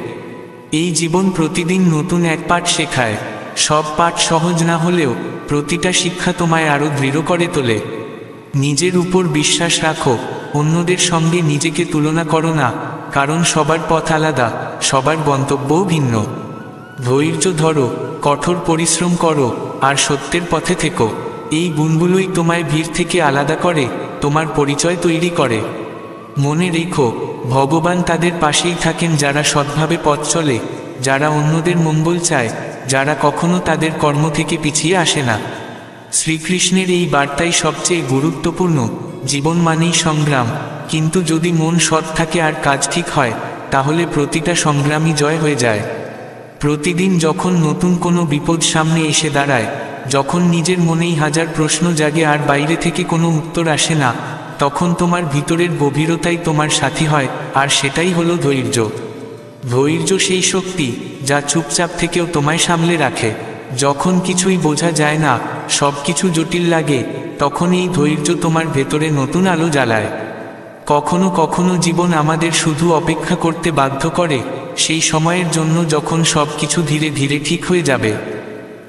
এই জীবন প্রতিদিন নতুন এক পাঠ শেখায়। সব পাঠ সহজ না হলেও প্রতিটা শিক্ষা তোমায় আরও দৃঢ় করে তোলে। নিজের উপর বিশ্বাস রাখো, অন্যদের সঙ্গে নিজেকে তুলনা করো না, কারণ সবার পথ আলাদা, সবার গন্তব্যও ভিন্ন। ধৈর্য ধরো, কঠোর পরিশ্রম করো, আর সত্যের পথে থেকো। এই গুণগুলোই তোমায় ভিড় থেকে আলাদা করে, তোমার পরিচয় তৈরি করে। মনে রেখো, ভগবান তাদের পাশেই থাকেন যারা সৎভাবে পথ চলে, যারা অন্যদের মঙ্গল চায়, যারা কখনো তাদের কর্ম থেকে পিছিয়ে আসে না। শ্রীকৃষ্ণের এই বার্তাই সবচেয়ে গুরুত্বপূর্ণ। জীবন মানেই সংগ্রাম, কিন্তু যদি মন সৎ থাকে আর কাজ ঠিক হয়, তাহলে প্রতিটা সংগ্রামই জয় হয়ে যায়। প্রতিদিন যখন নতুন কোনো বিপদ সামনে এসে দাঁড়ায়, যখন নিজের মনেই হাজার প্রশ্ন জাগে আর বাইরে থেকে কোনো উত্তর আসে না, তখন তোমার ভিতরের গভীরতাই তোমার সাথী হয়, আর সেটাই হলো ধৈর্য। ধৈর্য সেই শক্তি যা চুপচাপ থেকেও তোমায় সামলে রাখে। যখন কিছুই বোঝা যায় না, সব কিছু জটিল লাগে, তখন এই ধৈর্য তোমার ভেতরে নতুন আলো জ্বালায়। কখনো কখনো জীবন আমাদের শুধু অপেক্ষা করতে বাধ্য করে, সেই সময়ের জন্য যখন সব কিছু ধীরে ধীরে ঠিক হয়ে যাবে।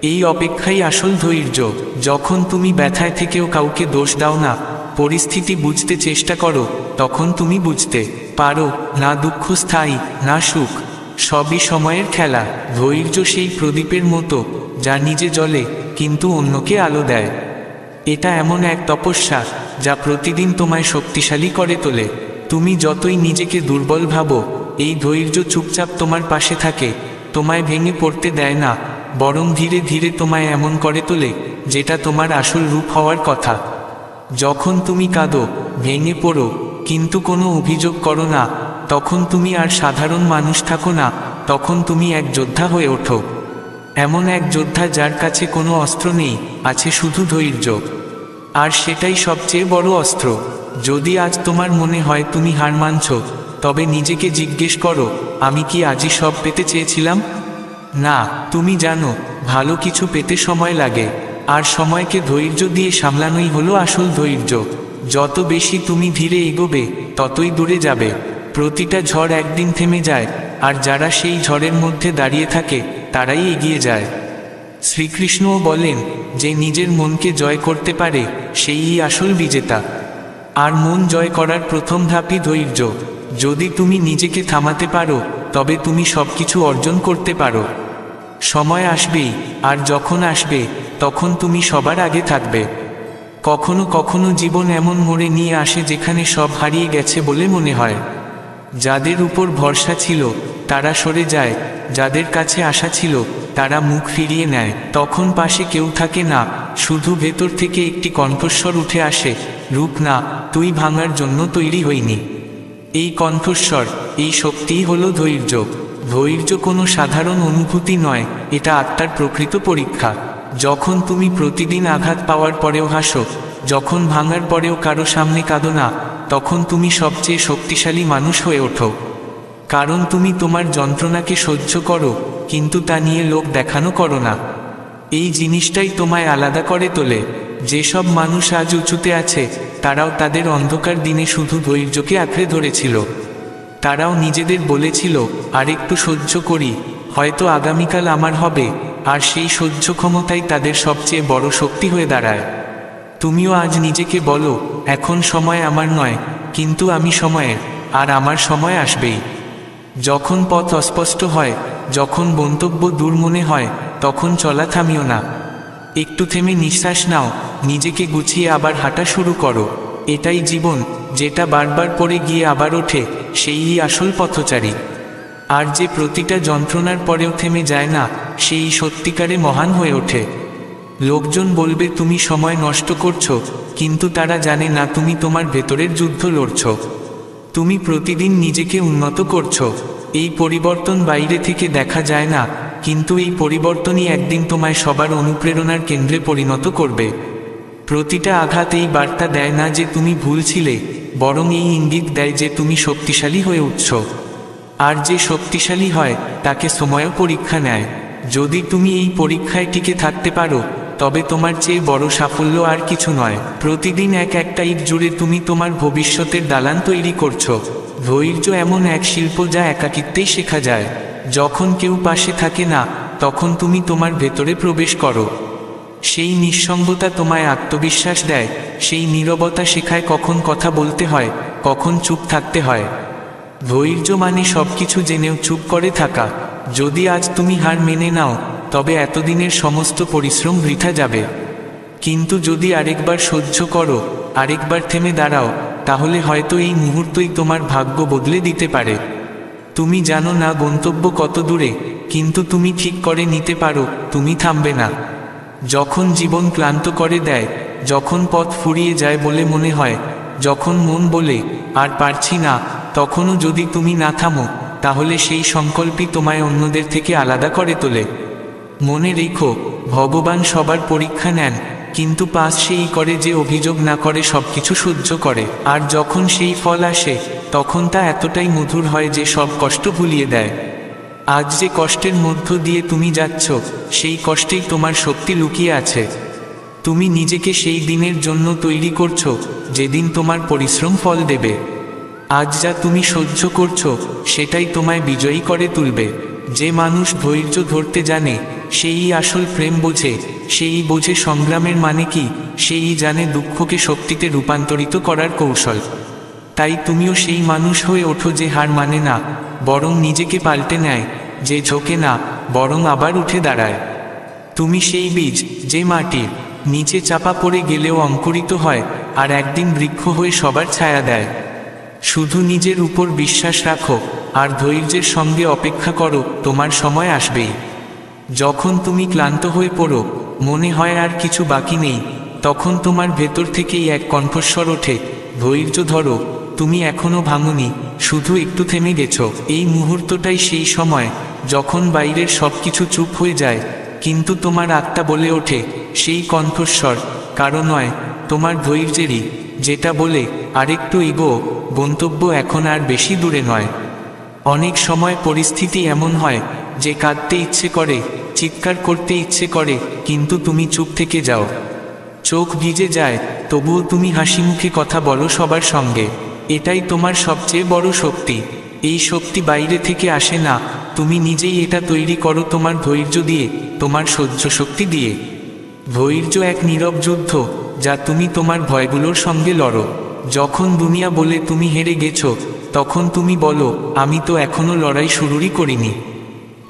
এই অপেক্ষাই আসল ধৈর্য। যখন তুমি ব্যথায় থেকেও কাউকে দোষ দাও না, পরিস্থিতি বুঝতে চেষ্টা করো, তখন তুমি বুঝতে পারো না দুঃখ স্থায়ী, না সুখ, সবই সময়ের খেলা। ধৈর্য সেই প্রদীপের মতো যা নিজে জ্বলে কিন্তু অন্যকে আলো দেয়। এটা এমন এক তপস্যা যা প্রতিদিন তোমায় শক্তিশালী করে তোলে। তুমি যতই নিজেকে দুর্বল ভাবো, এই ধৈর্য চুপচাপ তোমার পাশে থাকে, তোমায় ভেঙে পড়তে দেয় না, বরং ধীরে ধীরে তোমায় এমন করে তোলে যেটা তোমার আসল রূপ হওয়ার কথা। যখন তুমি কাঁদো, ভেঙে পড়ো, কিন্তু কোনো অভিযোগ করো না, তখন তুমি আর সাধারণ মানুষ থাকো না, তখন তুমি এক যোদ্ধা হয়ে ওঠো। এমন এক যোদ্ধা যার কাছে কোনো অস্ত্র নেই, আছে শুধু ধৈর্য। আর সেটাই সবচেয়ে বড় অস্ত্র। যদি আজ তোমার মনে হয় তুমি হার মানছ, তবে নিজেকে জিজ্ঞেস করো, আমি কি আজই সব পেতে চেয়েছিলাম? না, তুমি জানো ভালো কিছু পেতে সময় লাগে, আর সময়কে ধৈর্য দিয়ে সামলানোই হলো আসল ধৈর্য। যত বেশি তুমি ধীরে এগোবে, ততই দূরে যাবে। প্রতিটা ঝড় একদিন থেমে যায়, আর যারা সেই ঝড়ের মধ্যে দাঁড়িয়ে থাকে তারাই এগিয়ে যায়। শ্রীকৃষ্ণও বলেন, যে নিজের মনকে জয় করতে পারে সেই আসল বিজেতা। আর মন জয় করার প্রথম ধাপই ধৈর্য। যদি তুমি নিজেকে থামাতে পারো, তবে তুমি সবকিছু অর্জন করতে পারো। সময় আসবেই, আর যখন আসবে, তখন তুমি সবার আগে থাকবে। কখনো কখনো জীবন এমন মোড়ে নিয়ে আসে যেখানে সব হারিয়ে গেছে বলে মনে হয়। যাদের উপর ভরসা ছিল তারা সরে যায়, যাদের কাছে আশা ছিল তারা মুখ ফিরিয়ে নেয়। তখন পাশে কেউ থাকে না, শুধু ভেতর থেকে একটি কণ্ঠস্বর উঠে আসে, রুক না, তুই ভাঙার জন্য তৈরি হইনি। এই কণ্ঠস্বর, এই শক্তিই হলো ধৈর্য। ধৈর্য কোনো সাধারণ অনুভূতি নয়, এটা আত্মার প্রকৃত পরীক্ষা। যখন তুমি প্রতিদিন আঘাত পাওয়ার পরেও হাসো, যখন ভাঙার পরেও কারো সামনে কাঁদো না, তখন তুমি সবচেয়ে শক্তিশালী মানুষ হয়ে ওঠো। কারণ তুমি তোমার যন্ত্রণাকে সহ্য করো, কিন্তু তা নিয়ে লোক দেখানো করো না। এই জিনিসটাই তোমায় আলাদা করে তোলে। যেসব মানুষ আজ উঁচুতে আছে, তারাও তাদের অন্ধকার দিনে শুধু ধৈর্যকে আঁকড়ে ধরেছিল। তারাও নিজেদের বলেছিল, আর একটু সহ্য করি, হয়তো আগামীকাল আমার হবে। আর সেই সহ্য ক্ষমতাই তাদের সবচেয়ে বড় শক্তি হয়ে দাঁড়ায়। তুমিও আজ নিজেকে বলো, এখন সময় আমার নয়, কিন্তু আমি সময়ের, আর আমার সময় আসবেই। যখন পথ অস্পষ্ট হয়, যখন গন্তব্য দূর মনে হয়, তখন চলা থামিও না। একটু থেমে নিঃশ্বাস নাও, নিজেকে গুছিয়ে আবার হাঁটা শুরু করো। এটাই জীবন, যেটা বারবার পড়ে গিয়ে আবার ওঠে, সেই আসল পথচারী। আর যে প্রতিটা যন্ত্রণার পরেও থেমে যায় না, সেই সত্যিকারে মহান হয়ে ওঠে। লোকজন বলবে তুমি সময় নষ্ট করছো, কিন্তু তারা জানে না তুমি তোমার ভেতরের যুদ্ধ লড়ছো। তুমি প্রতিদিন নিজেকে উন্নত করছো। এই পরিবর্তন বাইরে থেকে দেখা যায় না, কিন্তু এই পরিবর্তনই একদিন তোমায় সবার অনুপ্রেরণার কেন্দ্রে পরিণত করবে। প্রতিটা আঘাত এই বার্তা দেয় না যে তুমি ভুল ছিলে, বরং এই ইঙ্গিত দেয় যে তুমি শক্তিশালী হয়ে উঠছ। আর যে শক্তিশালী হয় তাকে সময়ও পরীক্ষা নেয়। যদি তুমি এই পরীক্ষায় টিকে থাকতে পারো, তবে তোমার চেয়ে বড় সাফল্য আর কিছু নয়। প্রতিদিন একটা ইট জুড়ে তুমি তোমার ভবিষ্যতের দালান তৈরি করছো। ধৈর্য এমন এক শিল্প যা একাকিত্বেই শেখা যায়। যখন কেউ পাশে থাকে না, তখন তুমি তোমার ভেতরে প্রবেশ করো। সেই নিঃসঙ্গতা তোমায় আত্মবিশ্বাস দেয়, সেই নীরবতা শেখায় কখন কথা বলতে হয়, কখন চুপ থাকতে হয়। ধৈর্য মানে সবকিছু জেনেও চুপ করে থাকা। যদি আজ তুমি হার মেনে নাও, তবে এতদিনের সমস্ত পরিশ্রম বৃথা যাবে। কিন্তু যদি আরেকবার সহ্য করো, আরেকবার থেমে দাঁড়াও, তাহলে হয়তো এই মুহূর্তই তোমার ভাগ্য বদলে দিতে পারে। তুমি জানো না গন্তব্য কত দূরে, কিন্তু তুমি ঠিক করে নিতে পারো তুমি থামবে না। যখন জীবন ক্লান্ত করে দেয়, যখন পথ ফুরিয়ে যায় বলে মনে হয়, যখন মন বলে আর পারছি না, তখনও যদি তুমি না থামো, তাহলে সেই সংকল্পই তোমায় অন্যদের থেকে আলাদা করে তোলে। মনে রেখো, ভগবান সবার পরীক্ষা নেন, কিন্তু পাস সেই করে যে অভিযোগ না করে সবকিছু সহ্য করে। আর যখন সেই ফল আসে, তখন তা এতটাই মধুর হয় যে সব কষ্ট ভুলিয়ে দেয়। আজ যে কষ্টের মধ্য দিয়ে তুমি যাচ্ছ, সেই কষ্টেই তোমার শক্তি লুকিয়ে আছে। তুমি নিজেকে সেই দিনের জন্য তৈরি করছো যেদিন তোমার পরিশ্রম ফল দেবে। আজ যা তুমি সহ্য করছো, সেটাই তোমায় বিজয়ী করে তুলবে। যে মানুষ ধৈর্য ধরতে জানে, সেই আসল প্রেম বোঝে, সেই বোঝে সংগ্রামের মানে কি, সেই জানে দুঃখকে শক্তিতে রূপান্তরিত করার কৌশল। তাই তুমিও সেই মানুষ হয়ে ওঠো যে হার মানে না, বরং নিজেকে পাল্টে নেয়, যে ঝোঁকে না, বরং আবার উঠে দাঁড়ায়। তুমি সেই বীজ যে মাটির নিচে চাপা পড়ে গেলেও অঙ্কুরিত হয়, আর একদিন বৃক্ষ হয়ে সবার ছায়া দেয়। শুধু নিজের উপর বিশ্বাস রাখো, আর ধৈর্যের সঙ্গে অপেক্ষা করো, তোমার সময় আসবেই। যখন তুমি ক্লান্ত হয়ে পড়ো, মনে হয় আর কিছু বাকি নেই, তখন তোমার ভেতর থেকেই এক কণ্ঠস্বর ওঠে, ধৈর্য ধরো, তুমি এখনো ভাঙোনি, শুধু একটু থেমে গেছো। এই মুহূর্তটাই সেই সময় যখন বাইরের সবকিছু চুপ হয়ে যায়, কিন্তু তোমার আত্মা বলে ওঠে, সেই কণ্ঠস্বর কারো নয়, তোমার ধৈর্যেরই, যেটা বলে আরেকটু এগো, গন্তব্য এখন আর বেশি দূরে নয়। অনেক সময় পরিস্থিতি এমন হয় যে কাঁদতে ইচ্ছে করে, চিৎকার করতে ইচ্ছে করে, কিন্তু তুমি চুপ থেকে যাও। চোখ ভিজে যায়, তবুও তুমি হাসি মুখে কথা বলো সবার সঙ্গে। এটাই তোমার সবচেয়ে বড় শক্তি। এই শক্তি বাইরে থেকে আসে না, তুমি নিজেই এটা তৈরি করো তোমার ধৈর্য দিয়ে, তোমার সহ্য শক্তি দিয়ে। ধৈর্য এক নীরব যুদ্ধ, যা তুমি তোমার ভয়গুলোর সঙ্গে লড়ো। যখন দুনিয়া বলে তুমি হেরে গেছো, তখন তুমি বলো, আমি তো এখনো লড়াই শুরুই করিনি।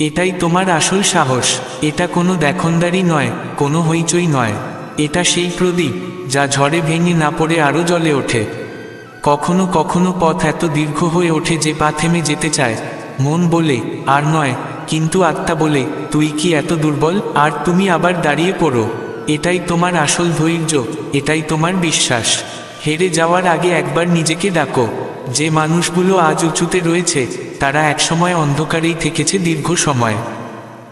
এটাই তোমার আসল সাহস। এটা কোনো দেখনদারি নয়, কোনো হইচই নয়। এটা সেই প্রদীপ যা ঝড়ে ভেঙে না পড়ে আরও জ্বলে ওঠে। কখনো কখনো পথ এত দীর্ঘ হয়ে ওঠে যে পা থেমে যেতে চায়। মন বলে আর নয়, কিন্তু আত্মা বলে তুই কি এত দুর্বল, আর তুমি আবার দাঁড়িয়ে পড়ো। এটাই তোমার আসল ধৈর্য, এটাই তোমার বিশ্বাস। হেরে যাওয়ার আগে একবার নিজেকে ডাকো, যে মানুষগুলো আজ উঁচুতে রয়েছে, তারা একসময় অন্ধকারেই থেকেছে দীর্ঘ সময়।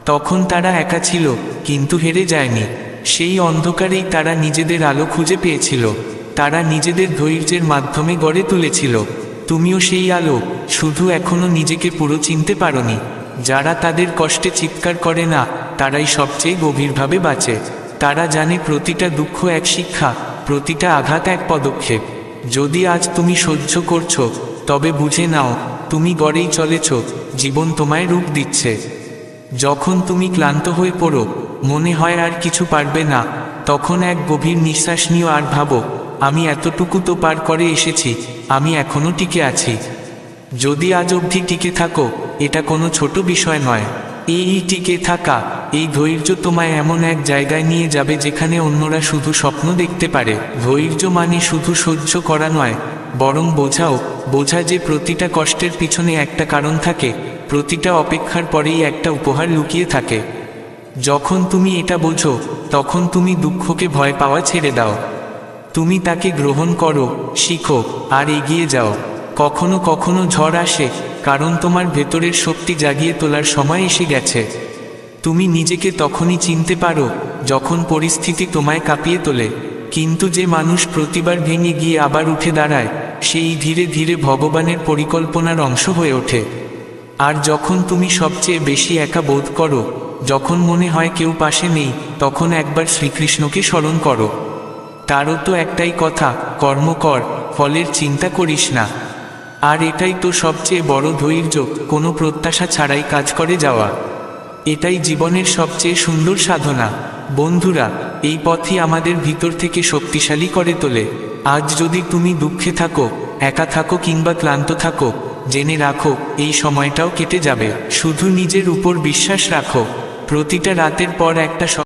তখন তারা একা ছিল, কিন্তু হেরে যায়নি। সেই অন্ধকারেই তারা নিজেদের আলো খুঁজে পেয়েছিল। তারা নিজেদের ধৈর্যের মাধ্যমে গড়ে তুলেছিল। তুমিও সেই আলো, শুধু এখনো নিজেকে পুরো চিনতে পারোনি। যারা তাদের কষ্টে চিৎকার করে না, তারাই সবচেয়ে গভীরভাবে বাঁচে। তারা জানে প্রতিটা দুঃখ এক শিক্ষা, প্রতিটা আঘাত এক পদক্ষেপ। যদি আজ তুমি সহ্য করছো, তবে বুঝে নাও, তুমি গড়েই চলেছ, জীবন তোমায় রূপ দিচ্ছে। যখন তুমি ক্লান্ত হয়ে পড়ো, মনে হয় আর কিছু পারবে না, তখন এক গভীর নিঃশ্বাস নিও আর ভাবো, আমি এতটুকু তো পার করে এসেছি, আমি এখনো টিকে আছি। যদি আজ অবধি টিকে থাকো, এটা কোনো ছোট বিষয় নয়। এই টিকে থাকা, এই ধৈর্য তোমায় এমন এক জায়গায় নিয়ে যাবে যেখানে অন্যরা শুধু স্বপ্ন দেখতে পারে। ধৈর্য মানে শুধু সহ্য করা নয়, বরং বোঝা যে প্রতিটা কষ্টের পিছনে একটা কারণ থাকে, প্রতিটা অপেক্ষার পরেই একটা উপহার লুকিয়ে থাকে। যখন তুমি এটা বোঝো, তখন তুমি দুঃখকে ভয় পাওয়া ছেড়ে দাও। তুমি তাকে গ্রহণ করো, শিখো, আর এগিয়ে যাও। কখনো কখনো ঝড় আসে, কারণ তোমার ভেতরের শক্তি জাগিয়ে তোলার সময় এসে গেছে। তুমি নিজেকে তখনই চিনতে পারো, যখন পরিস্থিতি তোমায় কাঁপিয়ে তোলে। কিন্তু যে মানুষ প্রতিবার ভেঙে গিয়ে আবার উঠে দাঁড়ায়, সেই ধীরে ধীরে ভগবানের পরিকল্পনার অংশ হয়ে ওঠে। আর যখন তুমি সবচেয়ে বেশি একা বোধ করো, যখন মনে হয় কেউ পাশে নেই, তখন একবার শ্রীকৃষ্ণকে স্মরণ করো। তারও তো একটাই কথা, কর্ম কর, ফলের চিন্তা করিস না। আর এটাই তো সবচেয়ে বড় ধৈর্য, কোনো প্রত্যাশা ছাড়াই কাজ করে যাওয়া। এটাই জীবনের সবচেয়ে সুন্দর সাধনা। বন্ধুরা, এই পথই আমাদের ভিতর থেকে শক্তিশালী করে তোলে। আজ যদি তুমি দুঃখে থাকো, একা থাকো কিংবা ক্লান্ত থাকো, জেনে রাখো এই সময়টাও কেটে যাবে। শুধু নিজের উপর বিশ্বাস রাখো। প্রতিটা রাতের পর একটা